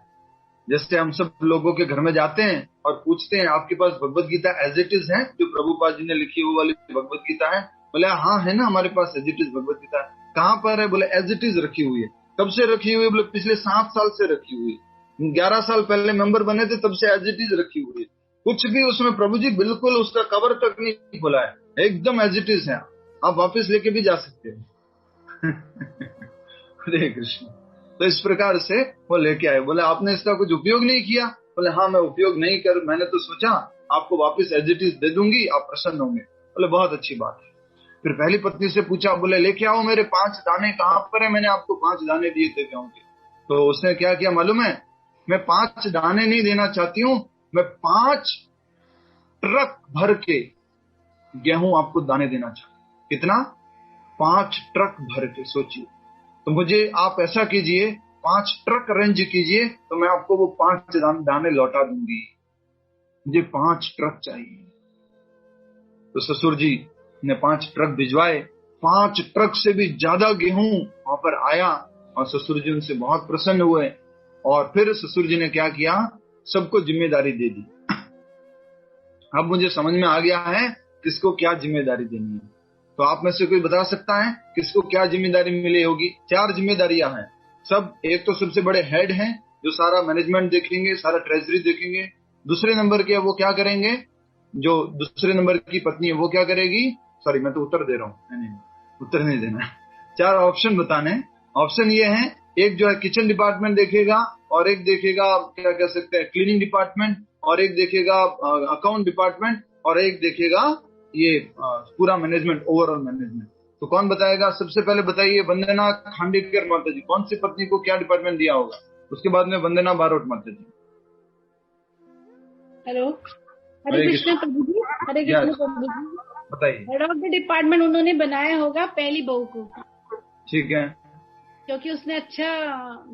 जैसे हम सब लोगों के घर में जाते हैं और पूछते हैं आपके पास Bhagavad Gita as it is है, जो प्रभुपाद जी ने लिखी हुई वाली भगवत गीता है? बोले हाँ है ना हमारे पास as it is Bhagavad Gita है। कहाँ पर है? बोले एज इट इज रखी हुई है। कब से रखी हुई है? बोले पिछले 7 साल से रखी हुई है, 11 साल पहले मेंबर बने थे तब से एज इट इज रखी हुई है। कुछ भी उसमें प्रभु जी बिल्कुल उसका कवर तक नहीं खोला है, एकदम एज इट इज है, आप वापस लेके भी जा सकते हैं। हरे कृष्ण। तो इस प्रकार से वो लेके आए। बोले आपने इसका कुछ उपयोग नहीं किया? बोले हाँ मैं उपयोग नहीं कर, मैंने तो सोचा आपको वापस एज इट इज दे दूंगी, आप प्रसन्न होंगे। बोले बहुत अच्छी बात है। फिर पहली पत्नी से पूछा, बोले लेके आओ मेरे 5 दाने कहाँ पर है, मैंने आपको 5 दाने दिए थे गेहूं के। तो उसने क्या किया मालूम है? मैं 5 दाने नहीं देना चाहती हूँ, मैं 5 ट्रक भर के गेहूं आपको दाने देना चाहती हूँ। कितना? 5 ट्रक भर के। सोचिए। तो मुझे आप ऐसा कीजिए 5 ट्रक अरेंज कीजिए तो मैं आपको वो 5 दाने लौटा दूंगी, मुझे 5 ट्रक चाहिए। तो ससुर जी ने 5 ट्रक भिजवाए। 5 ट्रक से भी ज्यादा गेहूं वहां पर आया और ससुर जी उनसे बहुत प्रसन्न हुए। और फिर ससुर जी ने क्या किया? सबको जिम्मेदारी दे दी। अब मुझे समझ में आ गया है किसको क्या जिम्मेदारी देनी है। तो आप में से कोई बता सकता है किसको क्या जिम्मेदारी मिली होगी? 4 जिम्मेदारियां हैं सब। एक तो सबसे बड़े हेड हैं जो सारा मैनेजमेंट देखेंगे, सारा ट्रेजरी देखेंगे। दूसरे नंबर के वो क्या करेंगे? जो दूसरे नंबर की पत्नी है वो क्या करेगी? सॉरी मैं तो उत्तर दे रहा हूँ, नहीं उत्तर नहीं देना। 4 ऑप्शन बताने। ऑप्शन ये है, एक जो है किचन डिपार्टमेंट देखेगा, और एक देखेगा क्या कह सकते हैं क्लीनिंग डिपार्टमेंट, और एक देखेगा अकाउंट डिपार्टमेंट, और एक देखेगा ये पूरा मैनेजमेंट, ओवरऑल मैनेजमेंट। तो कौन बताएगा? सबसे पहले बताइए वंदना खांडेकर माता जी, कौन सी पत्नी को क्या डिपार्टमेंट दिया होगा? उसके बाद में वंदना बारोट माता जी। हेलो, हरे कृष्ण प्रभु जी। हरे कृष्ण प्रभु जी। बताइए। हेड ऑफ द डिपार्टमेंट उन्होंने बनाया होगा पहली बहू को। ठीक है। क्योंकि उसने अच्छा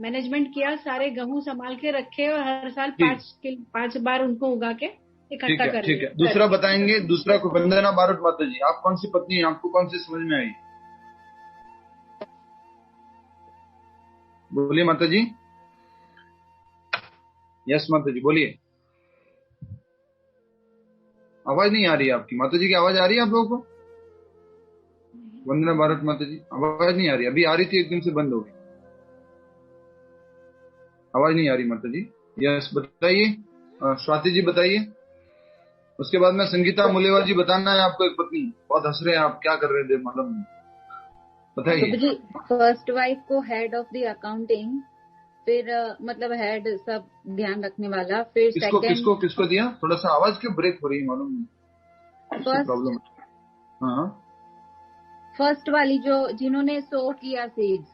मैनेजमेंट किया, सारे गेहूं संभाल के रखे और हर साल 5 बार उनको उगा के इकट्ठा कर। ठीक है। दूसरा बताएंगे, दूसरा को वंदना बारोट माता जी, आप कौन सी पत्नी है? आपको कौन सी समझ में आई? बोलिए माता जी। यस माता जी बोलिए। आवाज नहीं आ रही है आपकी। माता जी की आवाज आ रही है आप लोगों को? वंदना बारोट माता जी आवाज नहीं आ रही, अभी आ रही थी एकदम से बंद हो गई, आवाज नहीं आ रही माता जी। यस बताइए। स्वाति जी बताइए। उसके बाद में संगीता मुलेवा जी, बताना है आपको एक पत्नी। बहुत हंस रहे हैं आप, क्या कर रहे थे मालूम नहीं, बताइए। जी फर्स्ट वाइफ को हेड ऑफ द अकाउंटिंग, फिर मतलब हेड सब ध्यान रखने वाला, फिर किसको किसको दिया? थोड़ा सा आवाज क्यों ब्रेक हो रही है मालूम नहीं, प्रॉब्लम। हाँ फर्स्ट वाली जो जिन्होंने सो किया सीड्स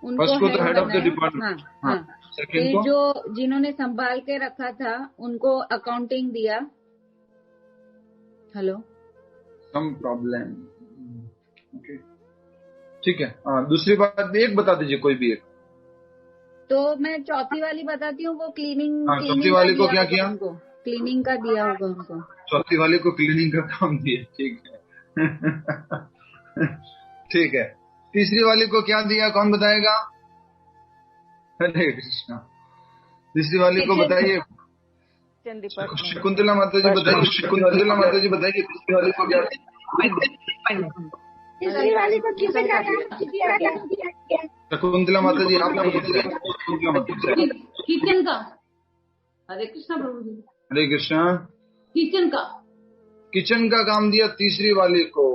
उनको फर्स्ट को तो हेड ऑफ द डिपार्टमेंट। हाँ। फिर जो जिन्होंने संभाल के रखा था उनको अकाउंटिंग दिया। Hello, some problem. ओके ठीक है। दूसरी बात एक बता दीजिए, कोई भी एक। तो मैं चौथी वाली बताती हूँ, वो क्लीनिंग। चौथी वाली को क्या किया? क्लीनिंग का दिया होगा उनको। चौथी वाली को क्लीनिंग का काम दिया, ठीक है। ठीक है। तीसरी वाली को क्या दिया, कौन बताएगा? हरे कृष्णा। तीसरी वाली को बताइए। शकुंतला माता जी बताइए। शकुंतला माता जी बताइए तीसरी वाली को क्या? तीसरी वाली को शकुंतला माता जी आप किचन का। हरे कृष्णा प्रभु जी। हरे कृष्णा। किचन का काम दिया तीसरी वाली को।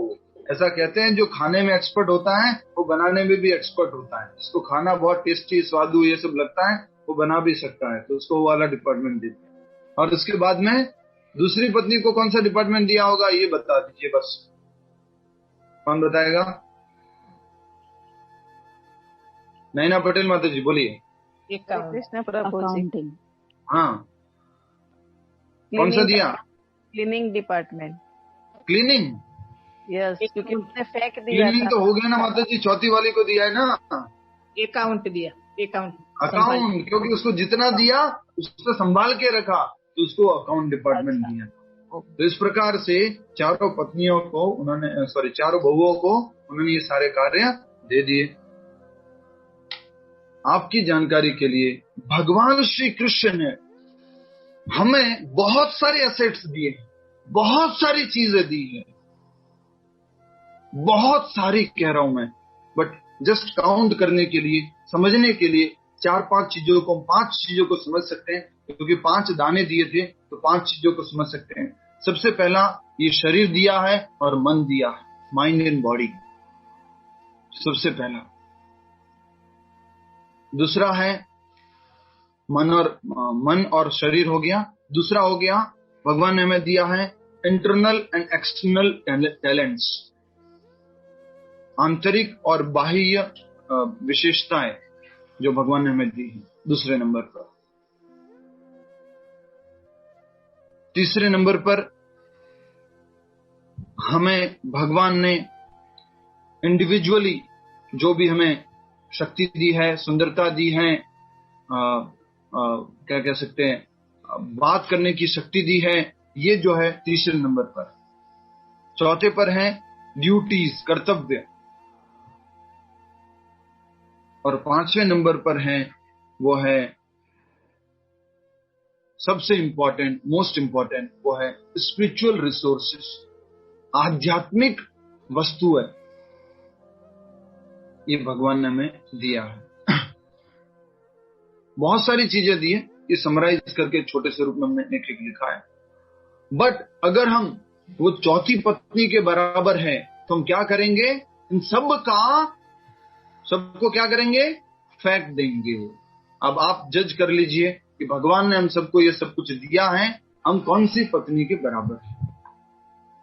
ऐसा कहते हैं जो खाने में एक्सपर्ट होता है वो बनाने में भी एक्सपर्ट होता है। जिसको खाना बहुत टेस्टी स्वादु ये सब लगता है वो बना भी सकता है, तो उसको वो वाला डिपार्टमेंट देते हैं। और उसके बाद में दूसरी पत्नी को कौन सा डिपार्टमेंट दिया होगा ये बता दीजिए बस। कौन बताएगा? नैना पटेल माता जी बोलिए। कृष्ण प्रभु जी। हाँ, कौन सा दिया? Cleaning department. क्लीनिंग? यस, क्योंकि उसने फेंक दिया क्लीनिंग था। तो हो गया ना माता जी, चौथी वाली को दिया है ना। अकाउंट दिया, अकाउंट, क्योंकि उसको जितना दिया उसको संभाल के रखा, तो उसको अकाउंट डिपार्टमेंट दिया। तो इस प्रकार से चारों पत्नियों को उन्होंने, चारों बहुओं को उन्होंने ये सारे कार्य दे दिए। आपकी जानकारी के लिए भगवान श्री कृष्ण ने हमें बहुत सारे एसेट्स दिए, बहुत सारी चीजें दी है, बहुत सारी कह रहा हूं मैं, बट जस्ट काउंट करने के लिए, समझने के लिए 4-5 चीजों को, 5 चीजों को समझ सकते हैं, क्योंकि 5 दाने दिए थे तो 5 चीजों को समझ सकते हैं। सबसे पहला ये शरीर दिया है और मन दिया है, माइंड एंड बॉडी, सबसे पहला। दूसरा है मन और शरीर हो गया। दूसरा हो गया भगवान ने हमें दिया है इंटरनल एंड एक्सटर्नल टैलेंट्स, आंतरिक और बाह्य विशेषताएं जो भगवान ने हमें दी है, दूसरे नंबर पर। तीसरे नंबर पर हमें भगवान ने इंडिविजुअली जो भी हमें शक्ति दी है, सुंदरता दी है, क्या कह सकते हैं, बात करने की शक्ति दी है, ये जो है तीसरे नंबर पर। चौथे पर है ड्यूटीज, कर्तव्य, और 5वें नंबर पर है वो है सबसे इंपॉर्टेंट, मोस्ट इंपॉर्टेंट, वो है स्पिरिचुअल रिसोर्सेस, आध्यात्मिक वस्तुएं। ये भगवान ने हमें दिया है। बहुत सारी चीजें दी है, ये समराइज करके छोटे से रूप में हमने एक लिखा है। बट अगर हम वो चौथी पत्नी के बराबर है तो हम क्या करेंगे? इन सबको क्या करेंगे? फेंक देंगे। अब आप जज कर लीजिए कि भगवान ने हम सबको ये सब कुछ दिया है, हम कौन सी पत्नी के बराबर है।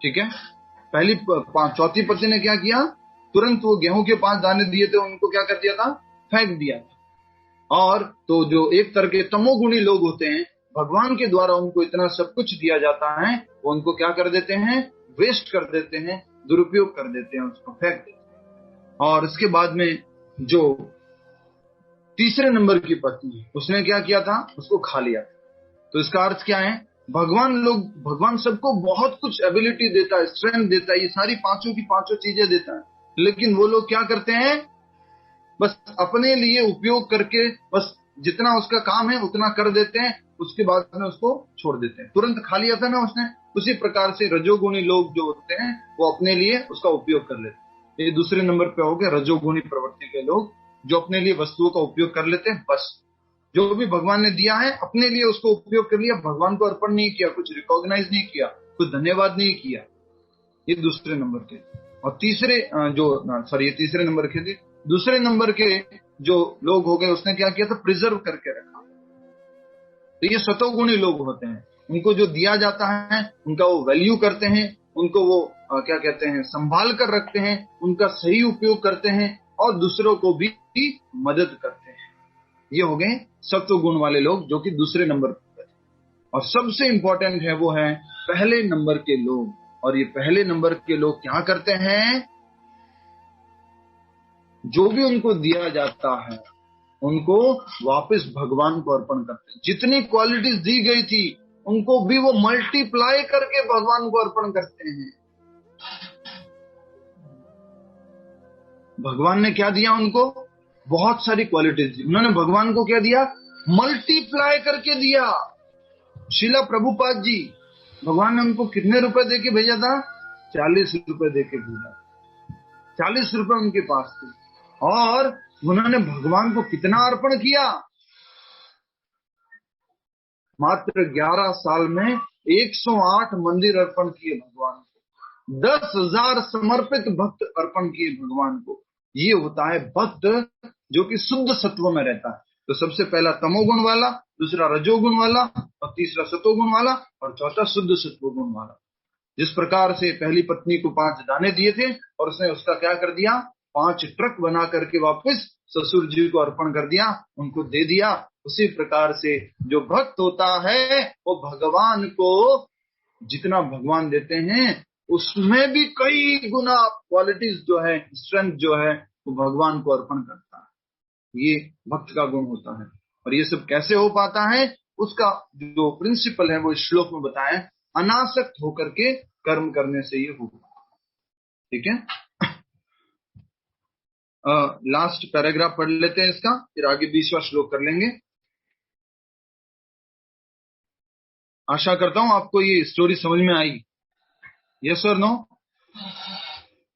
ठीक है, पहली चौथी पत्नी ने क्या किया? तुरंत वो गेहूं के 5 दाने दिए थे, उनको क्या कर दिया था? फेंक दिया था। और तो जो एक तरह के तमोगुणी लोग होते हैं, भगवान के द्वारा उनको इतना सब कुछ दिया जाता है, वो उनको क्या कर देते हैं? वेस्ट कर देते हैं, दुरुपयोग कर देते हैं, उसको फेंक देते हैं। और इसके बाद में जो तीसरे नंबर की पत्नी, उसने क्या किया था? उसको खा लिया। तो इसका अर्थ क्या है? भगवान सबको बहुत कुछ एबिलिटी देता है, स्ट्रेंथ देता है, ये सारी पांचों की पांचों चीजें देता है, लेकिन वो लोग क्या करते हैं? बस अपने लिए उपयोग करके बस जितना उसका काम है उतना कर देते हैं, उसके बाद में उसको छोड़ देते हैं। तुरंत खा लिया था ना उसने। उसी प्रकार से रजोगुणी लोग जो होते हैं वो अपने लिए उसका उपयोग कर लेते हैं। ये दूसरे नंबर पे हो गए रजोगुणी प्रवृत्ति के लोग, जो अपने लिए वस्तुओं का उपयोग कर लेते हैं। बस जो भी भगवान ने दिया है अपने लिए उसको उपयोग कर लिया, भगवान को अर्पण नहीं किया, कुछ रिकॉग्नाइज नहीं किया, कुछ धन्यवाद नहीं किया। ये दूसरे नंबर के। और ये तीसरे नंबर के थे। दूसरे नंबर के जो लोग हो गए, उसने क्या किया था? प्रिजर्व करके रखा। तो ये सतोगुणी लोग होते हैं, उनको जो दिया जाता है उनका वो वैल्यू करते हैं, उनको वो क्या कहते हैं, संभाल कर रखते हैं, उनका सही उपयोग करते हैं और दूसरों को भी मदद करते हैं। ये हो गए सत्वगुण वाले लोग, जो कि दूसरे नंबर पर। और सबसे इंपॉर्टेंट है वो है पहले नंबर के लोग। और ये पहले नंबर के लोग क्या करते हैं? जो भी उनको दिया जाता है उनको वापस भगवान को अर्पण करते हैं। जितनी क्वालिटीज दी गई थी उनको भी वो मल्टीप्लाई करके भगवान को अर्पण करते हैं। भगवान ने क्या दिया उनको? बहुत सारी क्वालिटीज दी। उन्होंने भगवान को क्या दिया? मल्टीप्लाई करके दिया। शीला प्रभुपाद जी, भगवान ने उनको कितने रुपए देके भेजा था? 40 रुपए देके भेजा। 40 रुपए उनके पास थे और उन्होंने भगवान को कितना अर्पण किया? मात्र 11 साल में 108 मंदिर अर्पण किए भगवान को, 10,000 समर्पित भक्त अर्पण किए भगवान को। ये होता है भक्त जो कि शुद्ध सत्व में रहता है। तो सबसे पहला तमोगुण वाला, दूसरा रजोगुण वाला, और तीसरा सतोगुण वाला, और चौथा शुद्ध सत्वगुण वाला। जिस प्रकार से पहली पत्नी को 5 दाने दिए थे और उसने उसका क्या कर दिया, 5 ट्रक बना करके वापस ससुर जी को अर्पण कर दिया, उनको दे दिया। उसी प्रकार से जो भक्त होता है वो भगवान को जितना भगवान देते हैं उसमें भी कई गुना क्वालिटीज जो है, स्ट्रेंथ जो है, वो भगवान को अर्पण करता है। ये भक्त का गुण होता है। और ये सब कैसे हो पाता है, उसका जो प्रिंसिपल है वो इस श्लोक में बताया, अनासक्त होकर के कर्म करने से ये होगा। ठीक है, लास्ट पैराग्राफ पढ़ लेते हैं इसका, फिर आगे 20वां श्लोक कर लेंगे। आशा करता हूं आपको ये स्टोरी समझ में आई। यस और नो?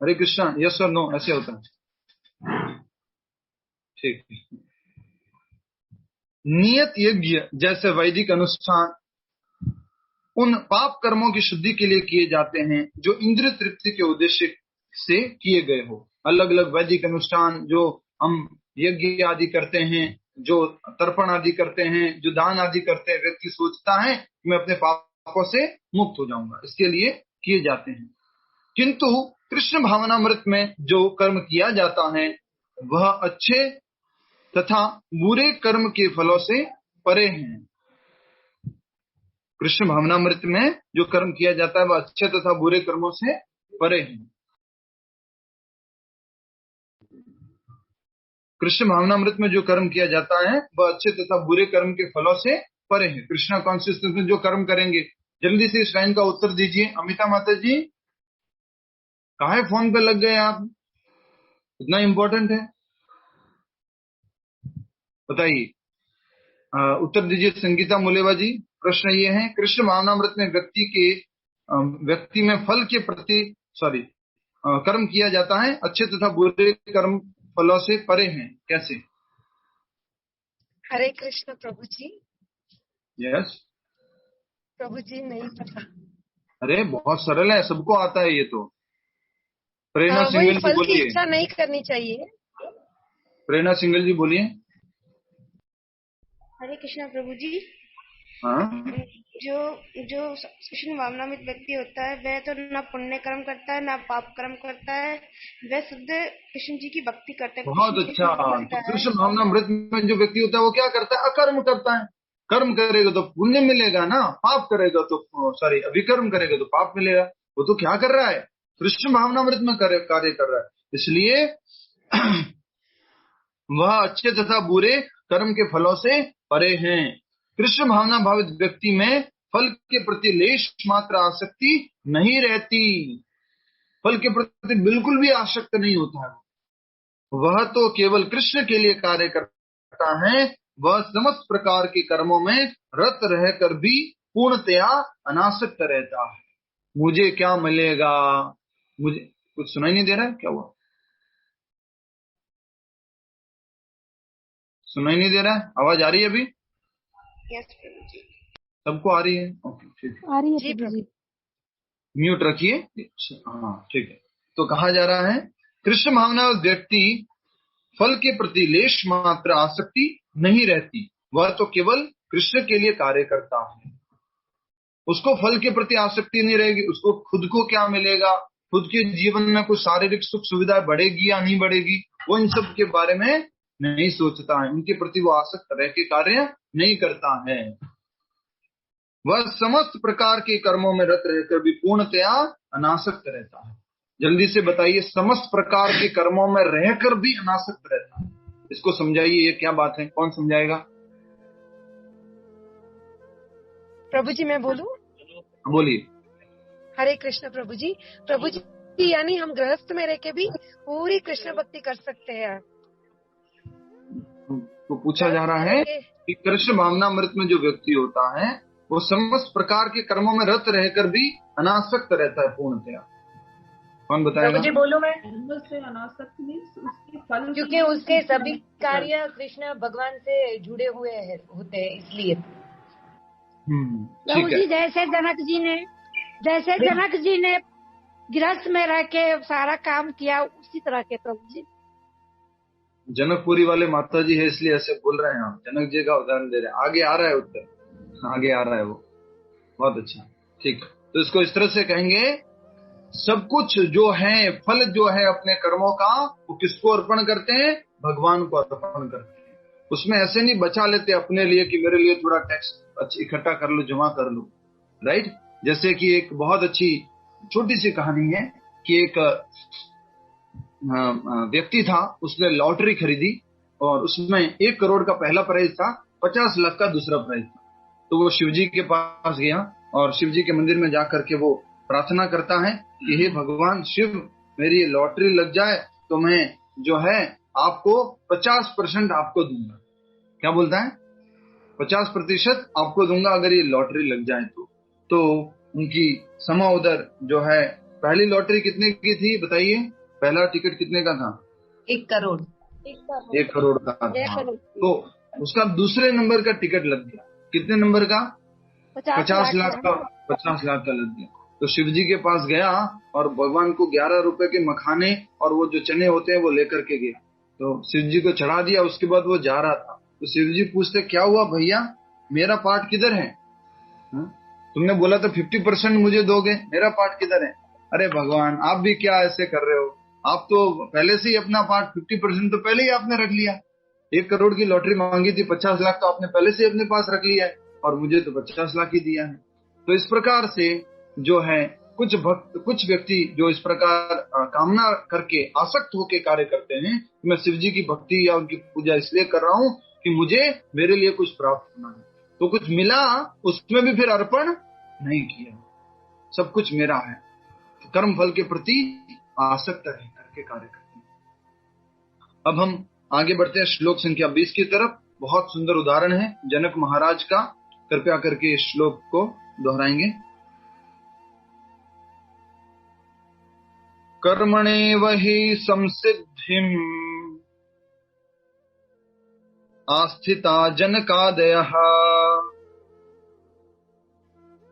हरे कृष्णा, यस और नो ऐसे होता है। ठीक। नियत यज्ञ जैसे वैदिक अनुष्ठान उन पाप कर्मों की शुद्धि के लिए किए जाते हैं जो इंद्रिय तृप्ति के उद्देश्य से किए गए हो। अलग अलग वैदिक अनुष्ठान जो हम यज्ञ आदि करते हैं, जो तर्पण आदि करते हैं, जो दान आदि करते हैं, व्यक्ति सोचता है कि मैं अपने पापों से मुक्त हो जाऊंगा, इसके लिए किए जाते हैं। किंतु कृष्ण भावनामृत में जो कर्म किया जाता है वह अच्छे तथा बुरे कर्म के फलों से परे हैं। कृष्ण भावनामृत में जो कर्म किया जाता है वह अच्छे तथा बुरे कर्मों से परे हैं। कृष्ण भावनामृत में जो कर्म किया जाता है वह अच्छे तथा बुरे कर्म के फलों से परे हैं। कृष्णा कॉन्शियसनेस में जो कर्म करेंगे, जल्दी से इस लाइन का उत्तर दीजिए। अमिता माता जी, काहे फोन पे लग गए आप, इतना इंपॉर्टेंट है, बताइए। उत्तर दीजिए संगीता मुलेवा जी। प्रश्न ये है, कृष्ण भावनामृत में व्यक्ति में फल के प्रति कर्म किया जाता है, अच्छे तथा बुरे कर्म फलों से परे हैं, कैसे? हरे कृष्ण प्रभु जी। यस प्रभु जी, नहीं पता। अरे बहुत सरल है, सबको आता है ये तो। प्रेरणा सिंगल जी फल की बोलिए। इच्छा नहीं करनी चाहिए। प्रेरणा सिंगल जी बोलिए। हरे कृष्णा प्रभु जी। हाँ, जो कृष्ण भावनामृत व्यक्ति होता है वह तो ना पुण्य कर्म करता है ना पाप कर्म करता है, वह शुद्ध कृष्ण जी की भक्ति करता है। बहुत अच्छा। तो कृष्ण भावनामृत में जो व्यक्ति होता है वो क्या करता है? अकर्म करता है। कर्म करेगा तो पुण्य मिलेगा ना, पाप करेगा तो अभिकर्म करेगा तो पाप मिलेगा। वो तो क्या कर रहा है? कृष्ण भावनामृत में कार्य कर रहा है। इसलिए वह अच्छे तथा बुरे कर्म के फलों से परे हैं। कृष्ण भावना भावित व्यक्ति में फल के प्रति लेश मात्र आसक्ति नहीं रहती। फल के प्रति बिल्कुल भी आसक्त नहीं होता है। वह तो केवल कृष्ण के लिए कार्य करता है। वह समस्त प्रकार के कर्मों में रत रहकर भी पूर्णतया अनासक्त रहता है। मुझे क्या मिलेगा, मुझे कुछ सुनाई नहीं दे रहा है, क्या हुआ? सुनाई नहीं दे रहा है? आवाज आ रही है अभी? यस प्रभु जी। सबको आ रही है? ओके, ठीक है। आ रही है प्रभु जी। म्यूट रखिए। हाँ ठीक है। तो कहा जा रहा है, कृष्ण भावना व्यक्ति फल के प्रति लेश मात्र आसक्ति नहीं रहती। वह तो केवल कृष्ण के लिए कार्य करता है। उसको फल के प्रति आसक्ति नहीं रहेगी। उसको खुद को क्या मिलेगा, खुद के जीवन में कुछ शारीरिक सुख सुविधा बढ़ेगी या नहीं बढ़ेगी, वो इन सब के बारे में नहीं सोचता है। उनके प्रति वो आसक्त रह के कार्य नहीं करता है। वह समस्त प्रकार के कर्मों में रत रहकर भी पूर्णतया अनासक्त रहता है। जल्दी से बताइए, समस्त प्रकार के कर्मों में रहकर भी अनासक्त रहता है, इसको समझाइए, ये क्या बात है? कौन समझाएगा? प्रभु जी मैं बोलूं? बोलिए। हरे कृष्ण प्रभु जी। प्रभु जी यानी हम गृहस्थ में रह के भी पूरी कृष्ण भक्ति कर सकते हैं। तो पूछा जा रहा है कि कृष्ण भावनामृत में जो व्यक्ति होता है वो समस्त प्रकार के कर्मों में रत रहकर भी अनासक्त रहता है पूर्णतया। कौन बताएगा? मुझे बोलो मैं। से अनासक्त नहीं, उसके फल, क्योंकि उसके सभी कार्य कृष्ण भगवान से जुड़े हुए होते हैं, इसलिए। प्रभु जी, जैसे जनक जी ने गृहस्थ में रह के सारा काम किया, उसी तरह के प्रभु जी। जनकपुरी वाले माता जी है इसलिए ऐसे बोल रहे हैं आप। जनक जी का उदाहरण दे रहे हैं। आगे आ रहा है उत्तर, आगे आ रहा है वो। बहुत अच्छा, ठीक। तो इसको इस तरह से कहेंगे, सब कुछ जो है, फल जो है अपने कर्मों का, वो किसको अर्पण करते हैं? भगवान को अर्पण करते हैं। उसमें ऐसे नहीं बचा लेते अपने लिए कि मेरे लिए थोड़ा टैक्स इकट्ठा कर लो, जमा कर लो, राइट। जैसे कि एक बहुत अच्छी छोटी सी कहानी है कि एक व्यक्ति था, उसने लॉटरी खरीदी और उसमें 1 करोड़ का पहला प्राइज था, 50 लाख का दूसरा प्राइज था। तो वो शिवजी के पास गया और शिवजी के मंदिर में जाकर के वो प्रार्थना करता है कि हे भगवान शिव, मेरी लॉटरी लग जाए तो मैं जो है आपको 50% आपको दूंगा। क्या बोलता है? 50% आपको दूंगा अगर ये लॉटरी लग जाए तो उनकी समा उधर जो है, पहली लॉटरी कितने की थी बताइए? पहला टिकट कितने का था? 1 करोड़। 1 करोड़ का था। तो उसका दूसरे नंबर का टिकट लग गया। कितने नंबर का? 50 लाख का। 50 लाख का लग गया। तो शिवजी के पास गया और भगवान को 11 रुपए के मखाने और वो जो चने होते हैं वो लेकर के गया। तो शिवजी को चढ़ा दिया। उसके बाद वो जा रहा था तो शिवजी पूछते, क्या हुआ भैया, मेरा पार्ट किधर है? तुमने बोला था 50% मुझे दोगे, मेरा पार्ट किधर है? अरे भगवान, आप भी क्या ऐसे कर रहे हो? आप तो पहले से ही अपना पार्ट 50% तो पहले ही आपने रख लिया। 1 करोड़ की लॉटरी मांगी थी, 50 लाख तो आपने पहले से अपने पास रख लिया है और मुझे तो 50 लाख ही दिया है। तो इस प्रकार से जो है कुछ भक्त, कुछ व्यक्ति जो इस प्रकार कामना करके आसक्त होकर कार्य करते हैं, मैं शिवजी की भक्ति या उनकी पूजा इसलिए कर रहा हूँ कि मुझे मेरे लिए कुछ प्राप्त होना है। तो कुछ मिला, उसमें भी फिर अर्पण नहीं किया, सब कुछ मेरा है। तो कर्म फल के प्रति आसक्त रह करके कार्य करते हैं। अब हम आगे बढ़ते हैं श्लोक संख्या 20 की तरफ। बहुत सुंदर उदाहरण है जनक महाराज का। कृपया करके इस श्लोक को दोहराएंगे। कर्मणेव हि संसिद्धिम् आस्थिता जनकादयः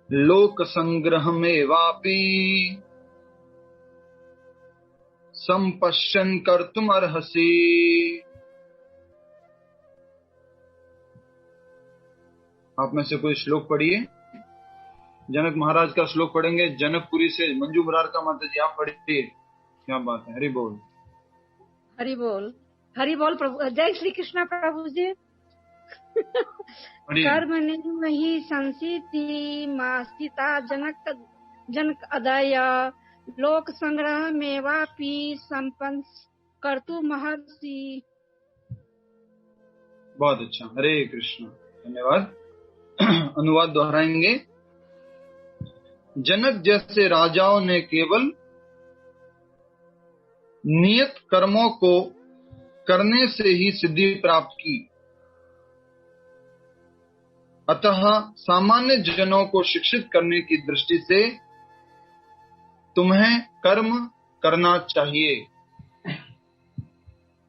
लोक संग्रहमेवापि संपश्यन् कर्तुम् अर्हसि। आप में से कोई श्लोक पढ़िए। जनक महाराज का श्लोक पढ़ेंगे। जनकपुरी से मंजू मुरारका माता जी, आप पढ़िए। क्या बात है, हरि बोल। हरि बोल, हरि बोल प्रभु। जय श्री कृष्ण प्रभु जी। कर्मणि महि संसिद्धि मास्थिता जनक अदय लोक संग्रह मेवापि संपन्न कर्तुमर्हसि। बहुत अच्छा, हरे कृष्ण, धन्यवाद। अनुवाद दोहराएंगे। जनक जैसे राजाओं ने केवल नियत कर्मों को करने से ही सिद्धि प्राप्त की, अतः सामान्य जनों को शिक्षित करने की दृष्टि से तुम्हें कर्म करना चाहिए।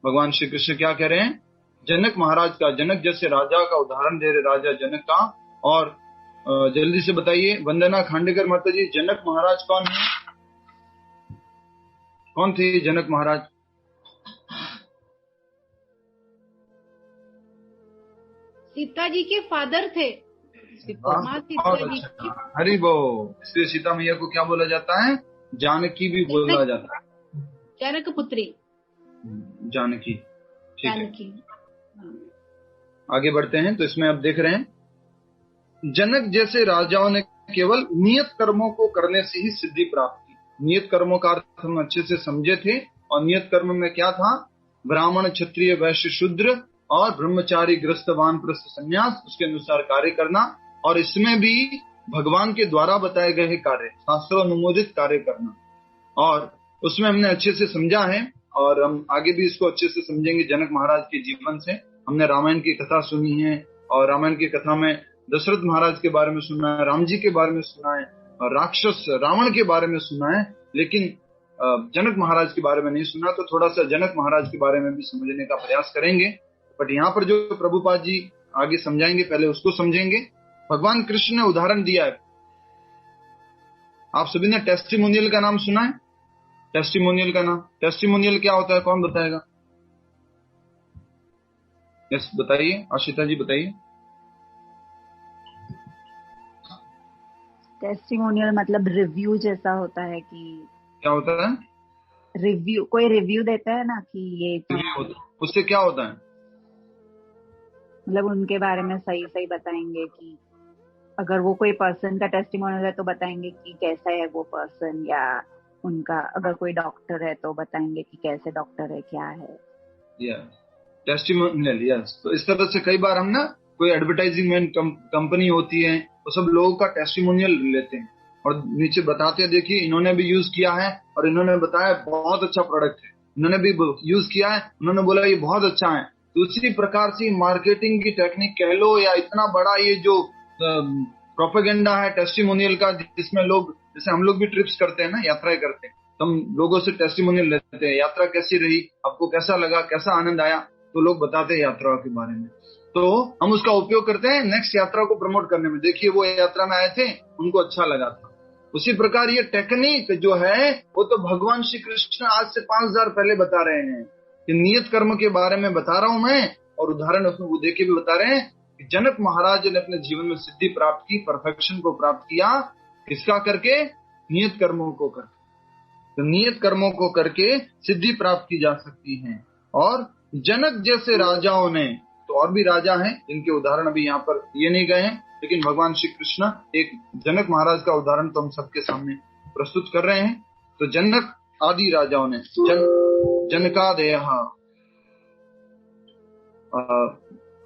भगवान श्री कृष्ण क्या कह रहे हैं? जनक महाराज का, जनक जैसे राजा का उदाहरण दे रहे, राजा जनक का। और जल्दी से बताइए वंदना खांडेकर माता जी, जनक महाराज कौन है? कौन थे जनक महाराज? सीता जी के फादर थे। माँ सीता जी की। हरि बोल। इसलिए सीता मैया को क्या बोला जाता है? जानकी भी बोला जाता है। जनक पुत्री जानकी। जानकी। आगे बढ़ते हैं। तो इसमें अब देख रहे हैं, जनक जैसे राजाओं ने केवल नियत कर्मों को करने से ही सिद्धि प्राप्त की। नियत कर्मों का अर्थ हम अच्छे से समझे थे। और नियत कर्म में क्या था? ब्राह्मण, क्षत्रिय, वैश्य, शूद्र और ब्रह्मचारी, गृहस्थ, वानप्रस्थ, संन्यास, उसके अनुसार कार्य करना। और इसमें भी भगवान के द्वारा बताए गए कार्य, शास्त्रों अनुमोदित कार्य करना। और उसमें हमने अच्छे से समझा है और हम आगे भी इसको अच्छे से समझेंगे। जनक महाराज के जीवन से हमने रामायण की कथा सुनी है और रामायण की कथा में दशरथ महाराज के बारे में सुना है, राम जी के बारे में सुना है, और राक्षस रावण के बारे में सुना है, लेकिन जनक महाराज के बारे में नहीं सुना। तो थोड़ा सा जनक महाराज के बारे में भी समझने का प्रयास करेंगे। बट यहाँ पर जो प्रभुपाद जी आगे समझाएंगे, पहले उसको समझेंगे। भगवान कृष्ण ने उदाहरण दिया है। आप सभी ने टेस्टिमोनियल का नाम सुना है? टेस्टिमोनियल का नाम, टेस्टिमोनियल क्या होता है? कौन बताएगा? यस बताइए, आशिता जी बताइए। टेस्टिमोनियल मतलब रिव्यू जैसा होता है कि क्या होता है? रिव्यू, कोई रिव्यू देता है ना कि ये उससे क्या होता है? मतलब उनके बारे में सही सही बताएंगे कि अगर वो कोई पर्सन का टेस्टिमोनियल है तो बताएंगे कि कैसा है वो पर्सन, या उनका अगर कोई डॉक्टर है तो बताएंगे कि कैसे डॉक्टर है, क्या है। Testimonial, yes. तो इस तरह से कई बार हम ना, कोई एडवर्टाइजिंग कंपनी होती है, वो सब लोगों का टेस्टिमोनियल लेते हैं और नीचे बताते हैं, देखिए इन्होंने भी यूज किया है और इन्होंने बताया बहुत अच्छा प्रोडक्ट है, इन्होंने भी यूज किया है, उन्होंने बोला ये बहुत अच्छा है। तो उसी प्रकार से मार्केटिंग की टेक्निक कह लो, या इतना बड़ा ये जो प्रोपेगेंडा है टेस्टिमोनियल का, जिसमें लोग, जैसे हम लोग भी ट्रिप्स करते हैं ना, यात्राएं करते हैं, तो हम लोगों से टेस्टिमोनियल लेते हैं, यात्रा कैसी रही, आपको कैसा लगा, कैसा आनंद आया, तो लोग बताते हैं यात्रा के बारे में, तो हम उसका उपयोग करते हैं नेक्स्ट यात्रा को प्रमोट करने में। देखिए वो यात्रा में आए थे, उनको अच्छा लगा था। उसी प्रकार ये टेक्निक जो है वो तो भगवान श्री कृष्ण आज से 5000 पहले बता रहे हैं कि नियत कर्म के बारे में बता रहा हूं मैं, और उदाहरण उसमें वो देके भी बता रहे हैं कि जनक महाराज ने अपने जीवन में सिद्धि प्राप्त की, परफेक्शन को प्राप्त किया, किसका करके? नियत कर्मों को करके। तो नियत कर्मों को करके सिद्धि प्राप्त की जा सकती है। और जनक जैसे राजाओं ने, तो और भी राजा हैं जिनके उदाहरण अभी यहाँ पर दिए नहीं गए हैं, लेकिन भगवान श्री कृष्ण एक जनक महाराज का उदाहरण तो हम सबके सामने प्रस्तुत कर रहे हैं। तो जनक आदि राजाओं ने जनकादयः,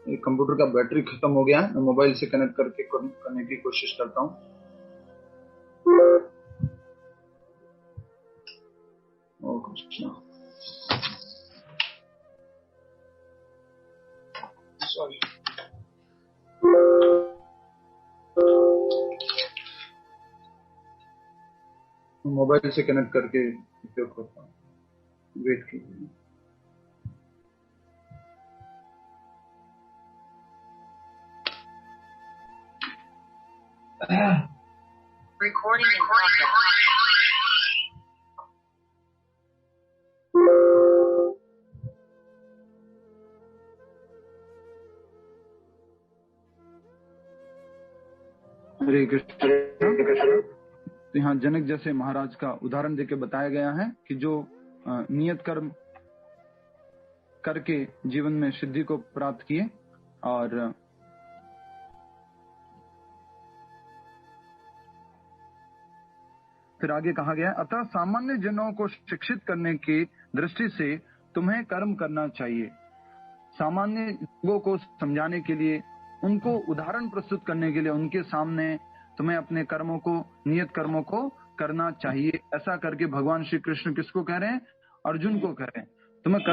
कंप्यूटर का बैटरी खत्म हो गया है, मैं मोबाइल से कनेक्ट करके करने की कोशिश करता हूँ। ओ कृष्णा, सॉरी। मोबाइल से कनेक्ट करके उपयोग करता हूँ, वेट कीजिए। Recording in progress. हरे कृष्ण। तो यहाँ जनक जैसे महाराज का उदाहरण देके बताया गया है कि जो नियत कर्म करके जीवन में सिद्धि को प्राप्त किए, और फिर आगे कहा गया, अतः सामान्य जनों को शिक्षित करने की दृष्टि से तुम्हें कर्म करना चाहिए। सामान्य लोगों को समझाने के लिए, उनको उदाहरण प्रस्तुत करने के लिए उनके सामने तुम्हें अपने कर्मों को, नियत कर्मों को करना चाहिए। ऐसा करके भगवान श्री कृष्ण किसको कह रहे हैं? अर्जुन को कह रहे हैं। तुम्हें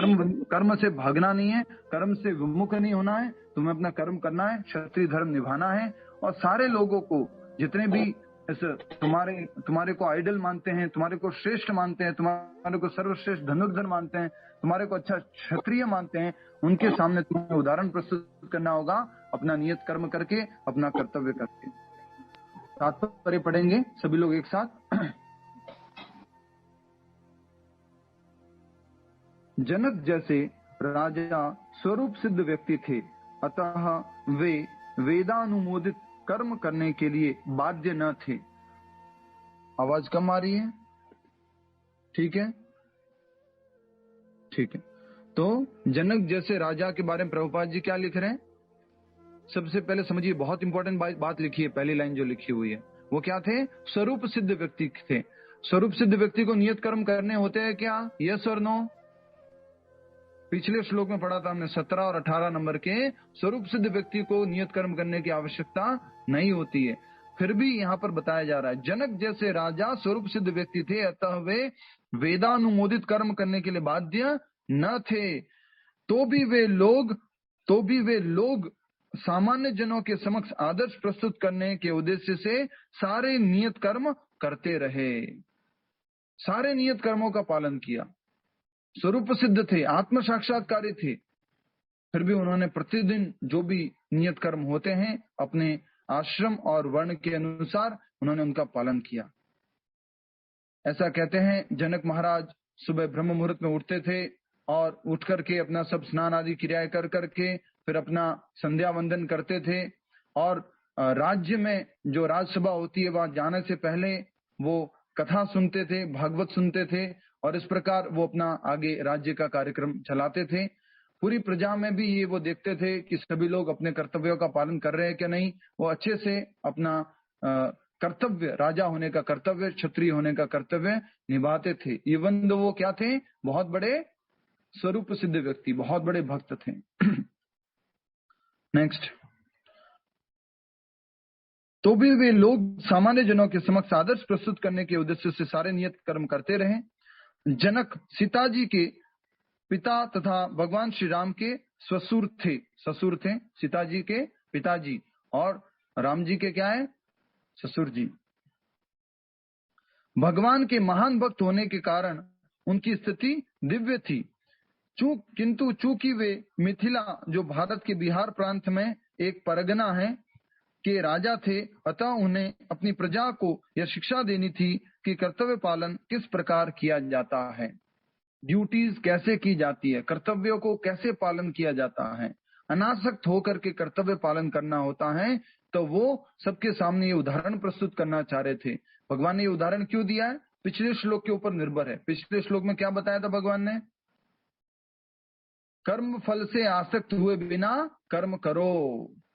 कर्म से भागना नहीं है, कर्म से विमुख नहीं होना है, तुम्हें अपना कर्म करना है, क्षत्रिय धर्म निभाना है। और सारे लोगों को, जितने भी तुम्हारे को आइडल मानते हैं, तुम्हारे को श्रेष्ठ मानते हैं, तुम्हारे को सर्वश्रेष्ठ धनुर्धर मानते हैं, तुम्हारे को अच्छा क्षत्रिय मानते हैं, उनके सामने तुम्हें उदाहरण प्रस्तुत करना होगा, अपना नियत कर्म करके, अपना कर्तव्य करके। तात्पर्य पढ़ेंगे सभी लोग एक साथ। जनक जैसे राजा स्वरूप सिद्ध व्यक्ति थे, अतः वे वेदानुमोदित कर्म करने के लिए बाध्य न थे। आवाज कम आ रही है? ठीक है, ठीक है। तो जनक जैसे राजा के बारे में प्रभुपाद जी क्या लिख रहे हैं? सबसे पहले समझिए, बहुत इंपॉर्टेंट बात लिखी है, पहली लाइन जो लिखी हुई है वो क्या थे? स्वरूप सिद्ध व्यक्ति थे। स्वरूप सिद्ध व्यक्ति को नियत कर्म करने होते हैं क्या? यस और नो? पिछले श्लोक में पढ़ा था हमने 17 और 18 नंबर के। स्वरूप सिद्ध व्यक्ति को नियत कर्म करने की आवश्यकता नहीं होती है, फिर भी यहाँ पर बताया जा रहा है जनक जैसे राजा स्वरूप सिद्ध व्यक्ति थे, अतः वे वेदानुमोदित कर्म करने के लिए बाध्य न थे। तो भी वे लोग सामान्य जनों के समक्ष आदर्श प्रस्तुत करने के उद्देश्य से सारे नियत कर्म करते रहे, सारे नियत कर्मों का पालन किया। स्वरूप सिद्ध थे, आत्म साक्षात्कारी थे, फिर भी उन्होंने प्रतिदिन जो भी नियत कर्म होते हैं अपने आश्रम और वर्ण के अनुसार उन्होंने उनका पालन किया। ऐसा कहते हैं जनक महाराज सुबह ब्रह्म मुहूर्त में उठते थे और उठ करके अपना सब स्नान आदि क्रियाएं कर करके फिर अपना संध्या वंदन करते थे, और राज्य में जो राज्यसभा होती है वहां जाने से पहले वो कथा सुनते थे, भागवत सुनते थे, और इस प्रकार वो अपना आगे राज्य का कार्यक्रम चलाते थे। पूरी प्रजा में भी ये वो देखते थे कि सभी लोग अपने कर्तव्यों का पालन कर रहे हैं कि नहीं। वो अच्छे से अपना कर्तव्य, राजा होने का कर्तव्य, क्षत्रिय होने का कर्तव्य निभाते थे। इवन वो क्या थे, बहुत बड़े स्वरूप सिद्ध व्यक्ति, बहुत बड़े भक्त थे। नेक्स्ट, तो भी वे लोग सामान्य जनों के समक्ष आदर्श प्रस्तुत करने के उद्देश्य से सारे नियत कर्म करते रहे। जनक सीता जी के पिता तथा भगवान श्री राम के ससुर थे, सीता जी के पिताजी, और राम जी के क्या है, ससुर जी। भगवान के महान भक्त होने के कारण उनकी स्थिति दिव्य थी, किंतु चूंकि वे मिथिला, जो भारत के बिहार प्रांत में एक परगना है, के राजा थे, अतः उन्हें अपनी प्रजा को यह शिक्षा देनी थी कि कर्तव्य पालन किस प्रकार किया जाता है, ड्यूटीज कैसे की जाती है, कर्तव्यों को कैसे पालन किया जाता है, अनासक्त होकर के कर्तव्य पालन करना होता है। तो वो सबके सामने ये उदाहरण प्रस्तुत करना चाह रहे थे। भगवान ने ये उदाहरण क्यों दिया है, पिछले श्लोक के ऊपर निर्भर है। पिछले श्लोक में क्या बताया था भगवान ने, कर्म फल से आसक्त हुए बिना कर्म करो,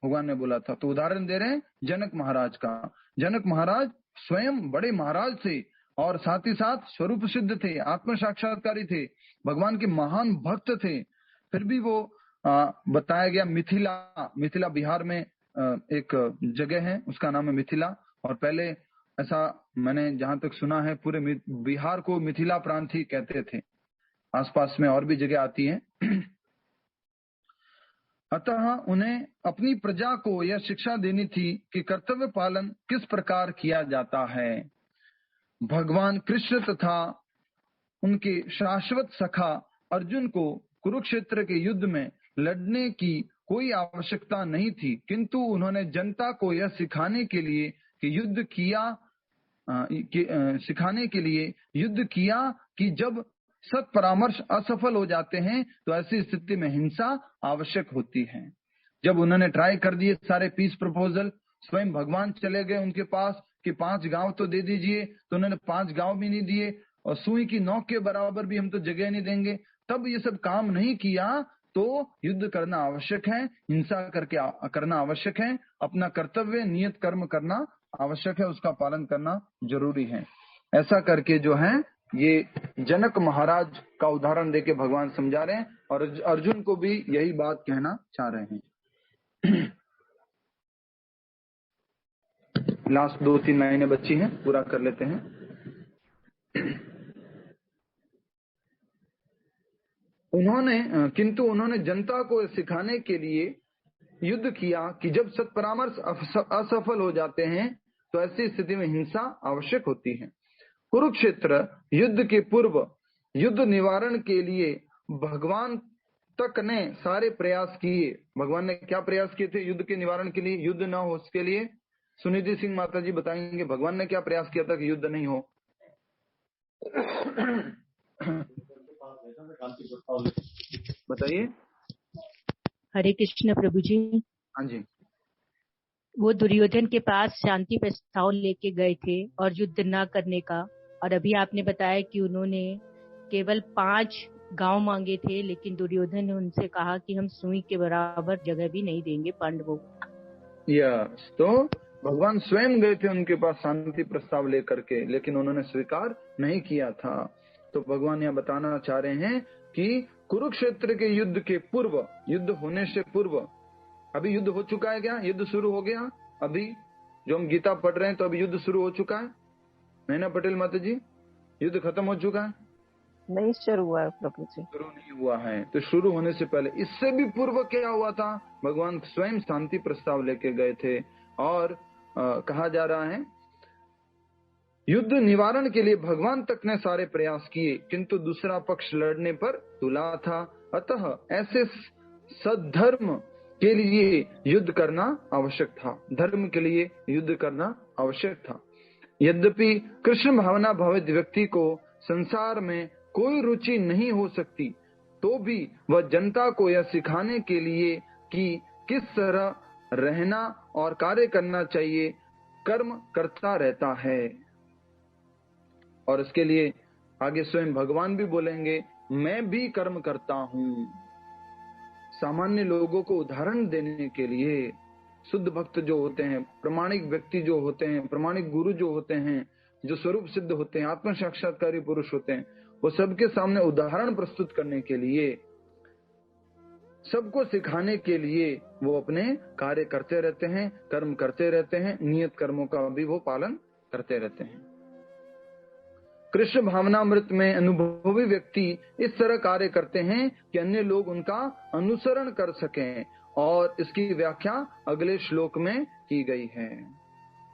भगवान ने बोला था। तो उदाहरण दे रहे हैं जनक महाराज का। जनक महाराज स्वयं बड़े महाराज थे और साथ ही साथ स्वरूप सिद्ध थे, आत्म साक्षात्कारी थे, भगवान के महान भक्त थे। फिर भी वो बताया गया मिथिला बिहार में एक जगह है, उसका नाम है मिथिला। और पहले ऐसा मैंने जहां तक सुना है, पूरे बिहार को मिथिला प्रांत ही कहते थे, आसपास में और भी जगह आती है। अतः उन्हें अपनी प्रजा को यह शिक्षा देनी थी कि कर्तव्य पालन किस प्रकार किया जाता है। भगवान कृष्ण तथा उनके शाश्वत सखा अर्जुन को कुरुक्षेत्र के युद्ध में लड़ने की कोई आवश्यकता नहीं थी, किंतु उन्होंने जनता को यह सिखाने के लिए युद्ध किया कि जब सत्परामर्श असफल हो जाते हैं तो ऐसी स्थिति में हिंसा आवश्यक होती है। जब उन्होंने ट्राई कर दिए सारे पीस प्रपोजल, स्वयं भगवान चले गए उनके पास कि 5 गांव तो दे दीजिए, तो उन्होंने 5 गांव भी नहीं दिए, और सुई की नोक के बराबर भी हम तो जगह नहीं देंगे। तब ये सब काम नहीं किया तो युद्ध करना आवश्यक है, हिंसा करना आवश्यक है, अपना कर्तव्य नियत कर्म करना आवश्यक है, उसका पालन करना जरूरी है। ऐसा करके जो है ये जनक महाराज का उदाहरण देके भगवान समझा रहे हैं, और अर्जुन को भी यही बात कहना चाह रहे हैं। लास्ट 2-3 लाइनें बची हैं, पूरा कर लेते हैं। किंतु उन्होंने जनता को सिखाने के लिए युद्ध किया कि जब सत्परामर्श असफल हो जाते हैं तो ऐसी स्थिति में हिंसा आवश्यक होती है। कुरुक्षेत्र युद्ध के पूर्व युद्ध निवारण के लिए भगवान तक ने सारे प्रयास किए। भगवान ने क्या प्रयास किए थे युद्ध के निवारण के लिए, युद्ध न हो उसके लिए? सुनिधि सिंह माता जी बताएंगे भगवान ने क्या प्रयास किया था कि युद्ध नहीं हो। बताइए। हरे कृष्ण प्रभु जी। हाँ जी। वो दुर्योधन के पास शांति प्रस्ताव लेके गए थे और युद्ध न करने का, और अभी आपने बताया कि उन्होंने केवल 5 गांव मांगे थे, लेकिन दुर्योधन ने उनसे कहा कि हम सुई के बराबर जगह भी नहीं देंगे पांडवों को। यस, तो भगवान स्वयं गए थे उनके पास शांति प्रस्ताव लेकर के, लेकिन उन्होंने स्वीकार नहीं किया था। तो भगवान यहाँ बताना चाह रहे हैं कि कुरुक्षेत्र के युद्ध के पूर्व, युद्ध होने से पूर्व, अभी युद्ध हो चुका है क्या? युद्ध शुरू हो गया अभी जो हम गीता पढ़ रहे हैं, तो अभी युद्ध शुरू हो चुका है? नैना पटेल माता जी, युद्ध खत्म हो चुका है? नहीं शुरू हुआ है प्रभु जी, शुरू नहीं हुआ है। तो शुरू होने से पहले, इससे भी पूर्व क्या हुआ था? भगवान स्वयं शांति प्रस्ताव लेके गए थे, और कहा जा रहा है युद्ध निवारण के लिए भगवान तक ने सारे प्रयास किए, किंतु दूसरा पक्ष लड़ने पर तुला था। अतः ऐसे सद्धर्म के लिए युद्ध करना आवश्यक था, धर्म के लिए युद्ध करना आवश्यक था। यद्यपि कृष्ण भावना भावित व्यक्ति को संसार में कोई रुचि नहीं हो सकती, तो भी वह जनता को यह सिखाने के लिए कि किस तरह रहना और कार्य करना चाहिए, कर्म करता रहता है। और इसके लिए आगे स्वयं भगवान भी बोलेंगे, मैं भी कर्म करता हूं। सामान्य लोगों को उदाहरण देने के लिए शुद्ध भक्त जो होते हैं, प्रामाणिक व्यक्ति जो होते हैं, प्रामाणिक गुरु जो होते हैं, जो स्वरूप सिद्ध होते हैं, आत्म साक्षात्कारी पुरुष होते हैं, वो सबके सामने उदाहरण प्रस्तुत करने के लिए, सबको सिखाने के लिए वो अपने कार्य करते रहते हैं, कर्म करते रहते हैं, नियत कर्मों का भी वो पालन करते रहते हैं। कृष्ण भावनामृत में अनुभवी व्यक्ति इस तरह कार्य करते हैं कि अन्य लोग उनका अनुसरण कर सकें, और इसकी व्याख्या अगले श्लोक में की गई है।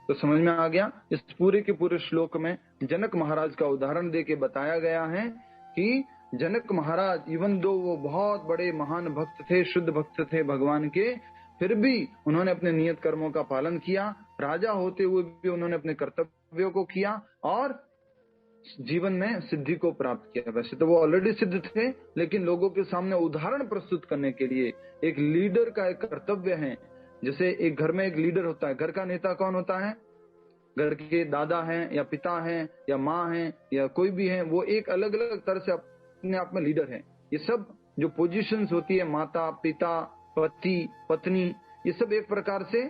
तो समझ में आ गया, इस पूरे के पूरे श्लोक में जनक महाराज का उदाहरण देके बताया गया है कि जनक महाराज इवन दो वो बहुत बड़े महान भक्त थे, शुद्ध भक्त थे भगवान के, फिर भी उन्होंने अपने नियत कर्मों का पालन किया। राजा होते हुए भी उन्होंने अपने कर्तव्यों को किया और जीवन में सिद्धि को प्राप्त किया। वैसे तो वो ऑलरेडी सिद्ध थे, लेकिन लोगों के सामने उदाहरण प्रस्तुत करने के लिए एक लीडर का एक कर्तव्य है। जैसे एक घर में एक लीडर होता है, घर का नेता कौन होता है? घर के दादा हैं या पिता हैं या माँ हैं या कोई भी है, वो एक अलग अलग तरह से अपने आप में लीडर है। ये सब जो पोजीशंस होती है, माता पिता पति पत्नी, ये सब एक प्रकार से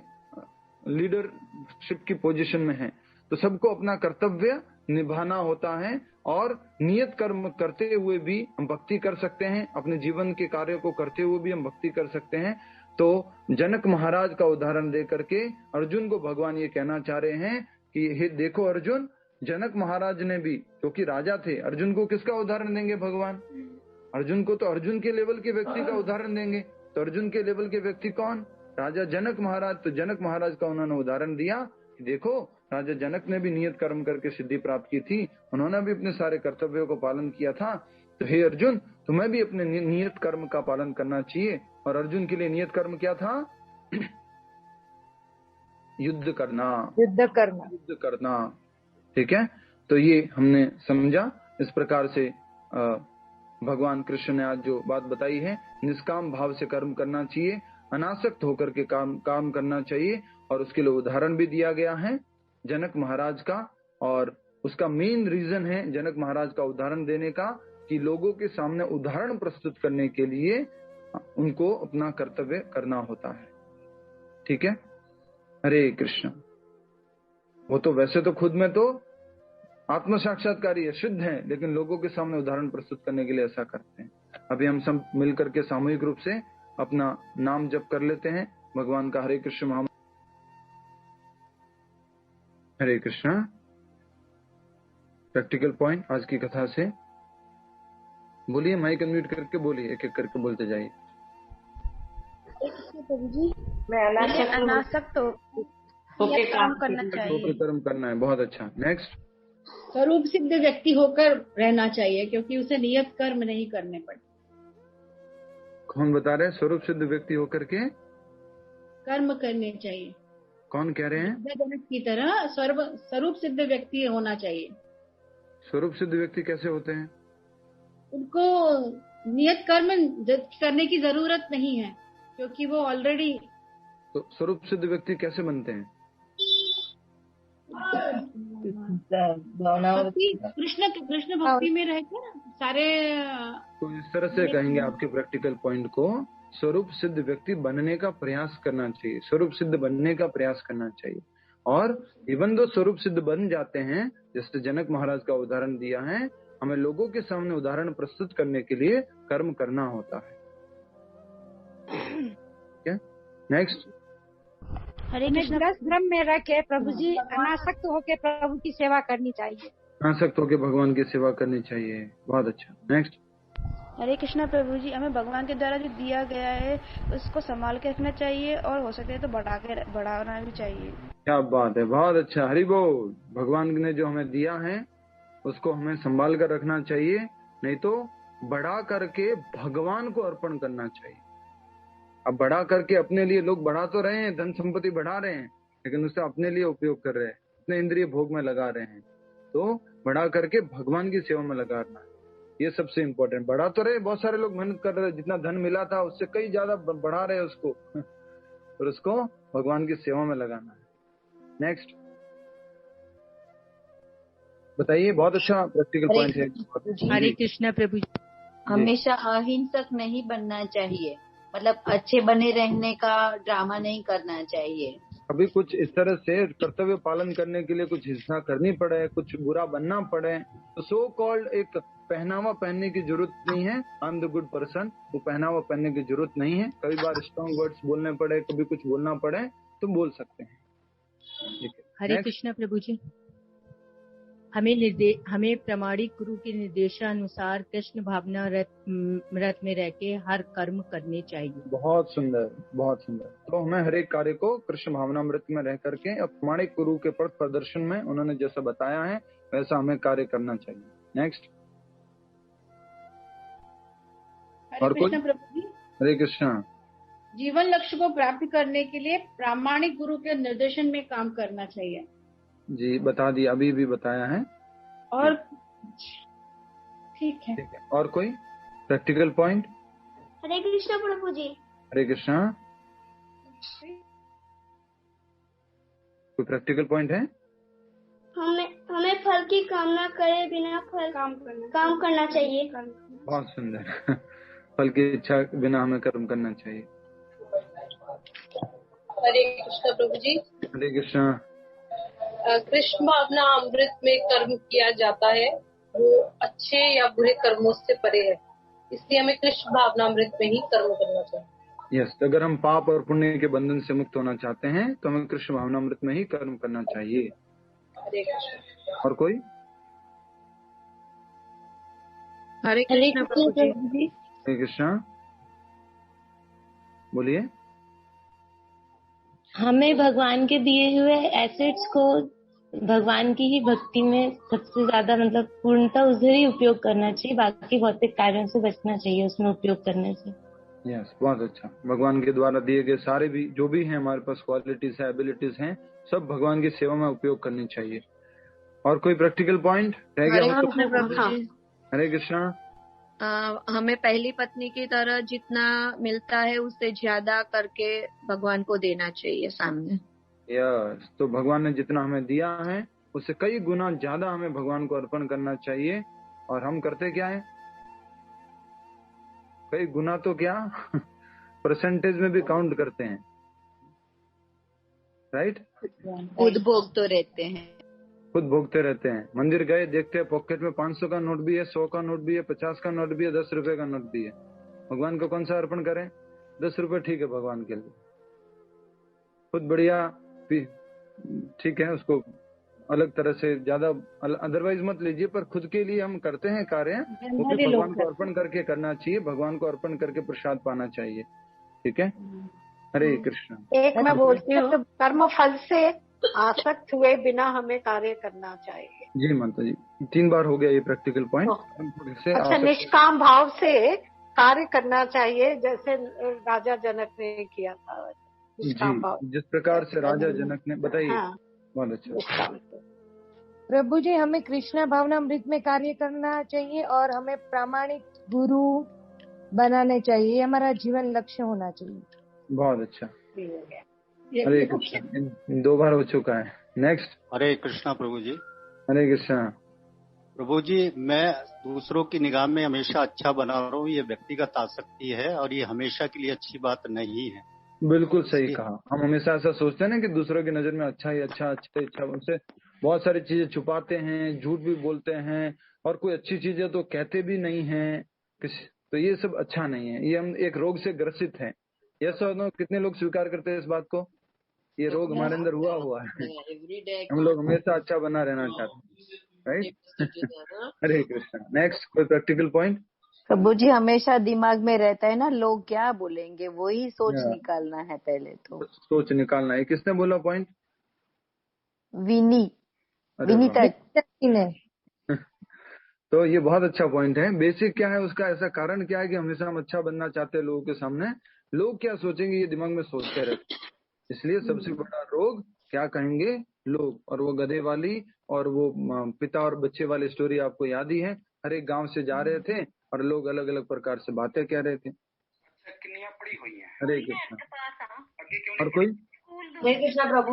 लीडरशिप की पोजीशन में है। तो सबको अपना कर्तव्य निभाना होता है, और नियत कर्म करते हुए भी हम भक्ति कर सकते हैं, अपने जीवन के कार्य को करते हुए भी हम भक्ति कर सकते हैं। तो जनक महाराज का उदाहरण दे करके अर्जुन को भगवान ये कहना चाह रहे हैं कि हे देखो अर्जुन, जनक महाराज ने भी, क्योंकि राजा थे, अर्जुन को किसका उदाहरण देंगे भगवान? अर्जुन को तो अर्जुन के लेवल के व्यक्ति का उदाहरण देंगे। तो अर्जुन के लेवल के व्यक्ति कौन? राजा जनक महाराज। तो जनक महाराज का उन्होंने उदाहरण दिया कि देखो राजा जनक ने भी नियत कर्म करके सिद्धि प्राप्त की थी, उन्होंने भी अपने सारे कर्तव्यों को पालन किया था। तो हे अर्जुन, तुम्हें भी अपने नियत कर्म का पालन करना चाहिए। और अर्जुन के लिए नियत कर्म क्या था? युद्ध करना। ठीक है, तो ये हमने समझा। इस प्रकार से भगवान कृष्ण ने आज जो बात बताई है, निष्काम भाव से कर्म करना चाहिए, अनासक्त होकर के काम करना चाहिए। और उसके लिए उदाहरण भी दिया गया है जनक महाराज का, और उसका मेन रीजन है जनक महाराज का उदाहरण देने का कि लोगों के सामने उदाहरण प्रस्तुत करने के लिए उनको अपना कर्तव्य करना होता है। ठीक है, हरे कृष्ण। वो तो वैसे तो खुद में तो आत्म साक्षात्कारी है, शुद्ध है, लेकिन लोगों के सामने उदाहरण प्रस्तुत करने के लिए ऐसा करते हैं। अभी हम सब मिलकर के सामूहिक रूप से अपना नाम जप कर लेते हैं भगवान का। हरे कृष्ण महामंत्र। हरे कृष्णा। प्रैक्टिकल पॉइंट आज की कथा से बोलिए, माइक अनम्यूट करके बोलिए, एक एक करके बोलते जाइए। प्रभु जी, मैं अनासक्त होके काम करना चाहिए, कर्म करना है। बहुत अच्छा। नेक्स्ट, स्वरूप सिद्ध व्यक्ति होकर रहना चाहिए, क्योंकि उसे नियत कर्म नहीं करने पड़ते। कौन बता रहे हैं? स्वरूप सिद्ध व्यक्ति होकर के कर्म करने चाहिए। कौन कह रहे हैं? जनक की तरह स्वरूप सिद्ध व्यक्ति होना चाहिए। स्वरूप सिद्ध व्यक्ति कैसे होते हैं? उनको नियत कर्म करने की जरूरत नहीं है, क्योंकि वो ऑलरेडी। तो स्वरूप सिद्ध व्यक्ति कैसे बनते हैं? कृष्ण भक्ति में रहकर सारे। तो इस तरह से कहेंगे आपके प्रैक्टिकल पॉइंट को, स्वरूप सिद्ध व्यक्ति बनने का प्रयास करना चाहिए, स्वरूप सिद्ध बनने का प्रयास करना चाहिए। और इवन दो स्वरूप सिद्ध बन जाते हैं, जैसे जनक महाराज का उदाहरण दिया है, हमें लोगों के सामने उदाहरण प्रस्तुत करने के लिए कर्म करना होता है। नेक्स्ट, हरे कृष्ण। धर्म में रह के प्रभु जी अनासक्त होके प्रभु की सेवा करनी चाहिए। अनासक्त होके भगवान की सेवा करनी चाहिए। बहुत अच्छा। नेक्स्ट, हरे कृष्णा प्रभु जी, हमें भगवान के द्वारा जो दिया गया है उसको संभाल के रखना चाहिए, और हो सके तो बढ़ाना भी चाहिए। क्या बात है, बहुत अच्छा। हरि बोल। भगवान ने जो हमें दिया है उसको हमें संभाल कर रखना चाहिए, नहीं तो बढ़ा करके भगवान को अर्पण करना चाहिए। अब बढ़ा करके अपने लिए लोग बढ़ा तो रहे हैं, धन संपत्ति बढ़ा रहे हैं, लेकिन उससे अपने लिए उपयोग कर रहे हैं, अपने इंद्रिय भोग में लगा रहे हैं। तो बढ़ा करके भगवान की सेवा में लगाना, ये सबसे इम्पोर्टेंट। बढ़ा तो रहे, बहुत सारे लोग मेहनत कर रहे हैं, जितना धन मिला था उससे कई ज्यादा बढ़ा रहे हैं उसको, और उसको भगवान की सेवा में लगाना है। नेक्स्ट बताइए, बहुत अच्छा प्रैक्टिकल पॉइंट है। हरे कृष्णा प्रभु जी। हमेशा अहिंसक नहीं बनना चाहिए, मतलब अच्छे बने रहने का ड्रामा नहीं करना चाहिए। अभी कुछ इस तरह से कर्तव्य पालन करने के लिए कुछ हिंसा करनी पड़े, कुछ बुरा बनना पड़े, तो सो कॉल्ड एक पहनावा पहनने की जरूरत नहीं है। I am the good person, वो पहनावा पहनने की जरूरत नहीं है। कई बार स्ट्रॉन्ग वर्ड्स बोलने पड़े, कभी कुछ बोलना पड़े तो बोल सकते हैं। हरे कृष्णा प्रभु जी। हमें प्रामाणिक गुरु के निर्देशानुसार कृष्ण भावना रत में रह के हर कर्म करने चाहिए। बहुत सुंदर, बहुत सुंदर। तो हमें हर एक कार्य को कृष्ण भावना मृत में रह करके प्रामाणिक गुरु के पथ प्रदर्शन में उन्होंने जैसा बताया है वैसा हमें कार्य करना चाहिए। नेक्स्ट और कोई? हरे कृष्णा। जीवन लक्ष्य को प्राप्त करने के लिए प्रामाणिक गुरु के निर्देशन में काम करना चाहिए। जी बता दिया, अभी भी बताया है। और ठीक है। और कोई प्रैक्टिकल पॉइंट? हरे कृष्णा प्रभु जी। हरे कृष्णा। कोई प्रैक्टिकल पॉइंट है? हमें फल की कामना करे बिना फल काम करना चाहिए। बहुत सुंदर। फल की इच्छा बिना हमें कर्म करना चाहिए। हरे कृष्णा प्रभु जी। हरे कृष्णा। कृष्ण भावना अमृत में कर्म किया जाता है, वो अच्छे या बुरे कर्मों से परे है, इसलिए हमें कृष्ण भावना अमृत में ही कर्म करना चाहिए। यस, अगर हम पाप और पुण्य के बंधन से मुक्त होना चाहते हैं तो हमें कृष्ण भावना अमृत में ही कर्म करना चाहिए। हरे कृष्ण। और कोई? हरे कृष्णा प्रभु जी। हरे कृष्णा। बोलिए। हमें भगवान के दिए हुए एसेट्स को भगवान की ही भक्ति में सबसे ज्यादा मतलब पूर्णतः उधर ही उपयोग करना चाहिए, बाकी भौतिक कार्यों से बचना चाहिए उसमें उपयोग करने से। यस, बहुत अच्छा। भगवान के द्वारा दिए गए सारे भी जो भी हैं हमारे पास क्वालिटीज है, एबिलिटीज हैं, सब भगवान की सेवा में उपयोग करनी चाहिए। और कोई प्रैक्टिकल पॉइंट रह गया हो तो? हरे कृष्णा। हमें पहली पत्नी की तरह जितना मिलता है उससे ज्यादा करके भगवान को देना चाहिए सामने। यस, तो भगवान ने जितना हमें दिया है उससे कई गुना ज्यादा हमें भगवान को अर्पण करना चाहिए। और हम करते क्या है? कई गुना तो क्या परसेंटेज में भी काउंट करते हैं, राइट? खुद भोग तो रहते हैं, खुद भोगते रहते हैं। मंदिर गए, देखते हैं पॉकेट में 500 का नोट भी है, 100 का नोट भी है, 50 का नोट भी है, 10 रुपए का नोट भी है। भगवान को कौन सा अर्पण करें? 10 रुपए ठीक है भगवान के लिए। खुद बढ़िया ठीक है, उसको अलग तरह से ज्यादा अदरवाइज मत लीजिए, पर खुद के लिए हम करते हैं कार्य वो भी भगवान को अर्पण करके करना चाहिए। भगवान को अर्पण करके प्रसाद पाना चाहिए। ठीक है। हरे कृष्ण। एक मैं बोलती हूँ, कर्म फल से आसक्त हुए बिना हमें कार्य करना चाहिए। जी माता जी, 3 बार हो गया ये प्रैक्टिकल पॉइंट। अच्छा, निष्काम भाव से कार्य करना चाहिए जैसे राजा जनक ने किया था। जी, जिस प्रकार से राजा जनक ने, बताइए। हाँ, बहुत अच्छा। प्रभु जी, हमें कृष्णा भावना अमृत में कार्य करना चाहिए और हमें प्रामाणिक गुरु बनाने चाहिए, ये हमारा जीवन लक्ष्य होना चाहिए। बहुत अच्छा। हरे कृष्ण। 2 बार हो चुका है। नेक्स्ट। हरे कृष्णा प्रभु जी। हरे कृष्णा। प्रभु जी, मैं दूसरों की निगाह में हमेशा अच्छा बना रहा हूँ, ये व्यक्तिगत आसक्ति है और ये हमेशा के लिए अच्छी बात नहीं है। बिल्कुल सही कहा। हम हमेशा ऐसा सोचते हैं ना कि दूसरों की नजर में अच्छा ही अच्छा, अच्छा अच्छा, उनसे बहुत सारी चीजें छुपाते हैं, झूठ भी बोलते हैं और कोई अच्छी चीजें तो कहते भी नहीं है। तो ये सब अच्छा नहीं है। ये हम एक रोग से ग्रसित हैं। ये सब कितने लोग स्वीकार करते हैं इस बात को? ये रोग हमारे अंदर हुआ है। हम लोग हमेशा अच्छा बना रहना चाहते हैं, राइट? हरे कृष्णा। नेक्स्ट, कोई प्रैक्टिकल पॉइंट? प्रभु जी, हमेशा दिमाग में रहता है ना लोग क्या बोलेंगे, वही सोच निकालना है पहले तो। सोच निकालना है। किसने बोला पॉइंट? विनीता ने। तो ये बहुत अच्छा पॉइंट है। बेसिक क्या है उसका? ऐसा कारण क्या है कि हमेशा हम अच्छा बनना चाहते हैं लोगों के सामने, लोग क्या सोचेंगे ये दिमाग में सोचते रहते हैं। इसलिए सबसे बड़ा रोग क्या कहेंगे लोग। और वो गधे वाली और वो पिता और बच्चे वाली स्टोरी आपको याद ही है। हर एक गांव से जा रहे थे और लोग अलग अलग प्रकार से बातें कह रहे थे। अटकनियां पड़ी हुई हैं। हरे कृष्ण। और कोई? हरे कृष्णा प्रभु,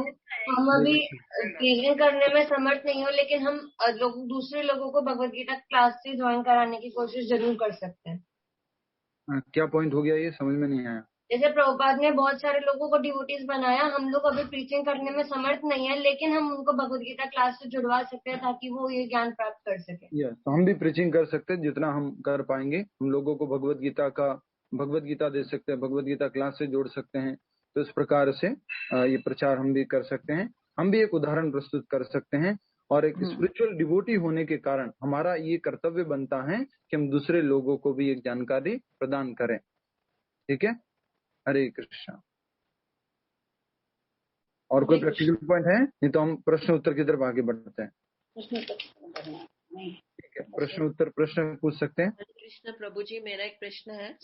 हम अभी टीचिंग करने में समर्थ नहीं हो, लेकिन हम दूसरे लोगों को भगवत गीता क्लास से ज्वाइन कराने की कोशिश जरूर कर सकते हैं। क्या पॉइंट हो गया, ये समझ में नहीं आया। जैसे प्रभुपाद ने बहुत सारे लोगों को डिवोटीज बनाया, हम लोग अभी प्रीचिंग करने में समर्थ नहीं है, लेकिन हम उनको भगवत गीता क्लास से जुड़वा सकते हैं ताकि वो ये ज्ञान प्राप्त कर सके। तो हम भी प्रीचिंग कर सकते हैं, जितना हम कर पाएंगे। हम लोगों को भगवत गीता दे सकते हैं, भगवत गीता क्लास से जोड़ सकते हैं। तो इस प्रकार से ये प्रचार हम भी कर सकते हैं। हम भी एक उदाहरण प्रस्तुत कर सकते हैं, और एक स्पिरिचुअल डिवोटी होने के कारण हमारा ये कर्तव्य बनता है कि हम दूसरे लोगों को भी एक जानकारी प्रदान करें। ठीक है, हरे कृष्णा। और कोई प्रैक्टिकल पॉइंट है? नहीं तो हम प्रश्न उत्तर की तरफ आगे बढ़ते हैं। ठीक है, प्रश्न उत्तर प्रश्न पूछ सकते हैं। कृष्ण प्रभु जी, मेरा एक प्रश्न है।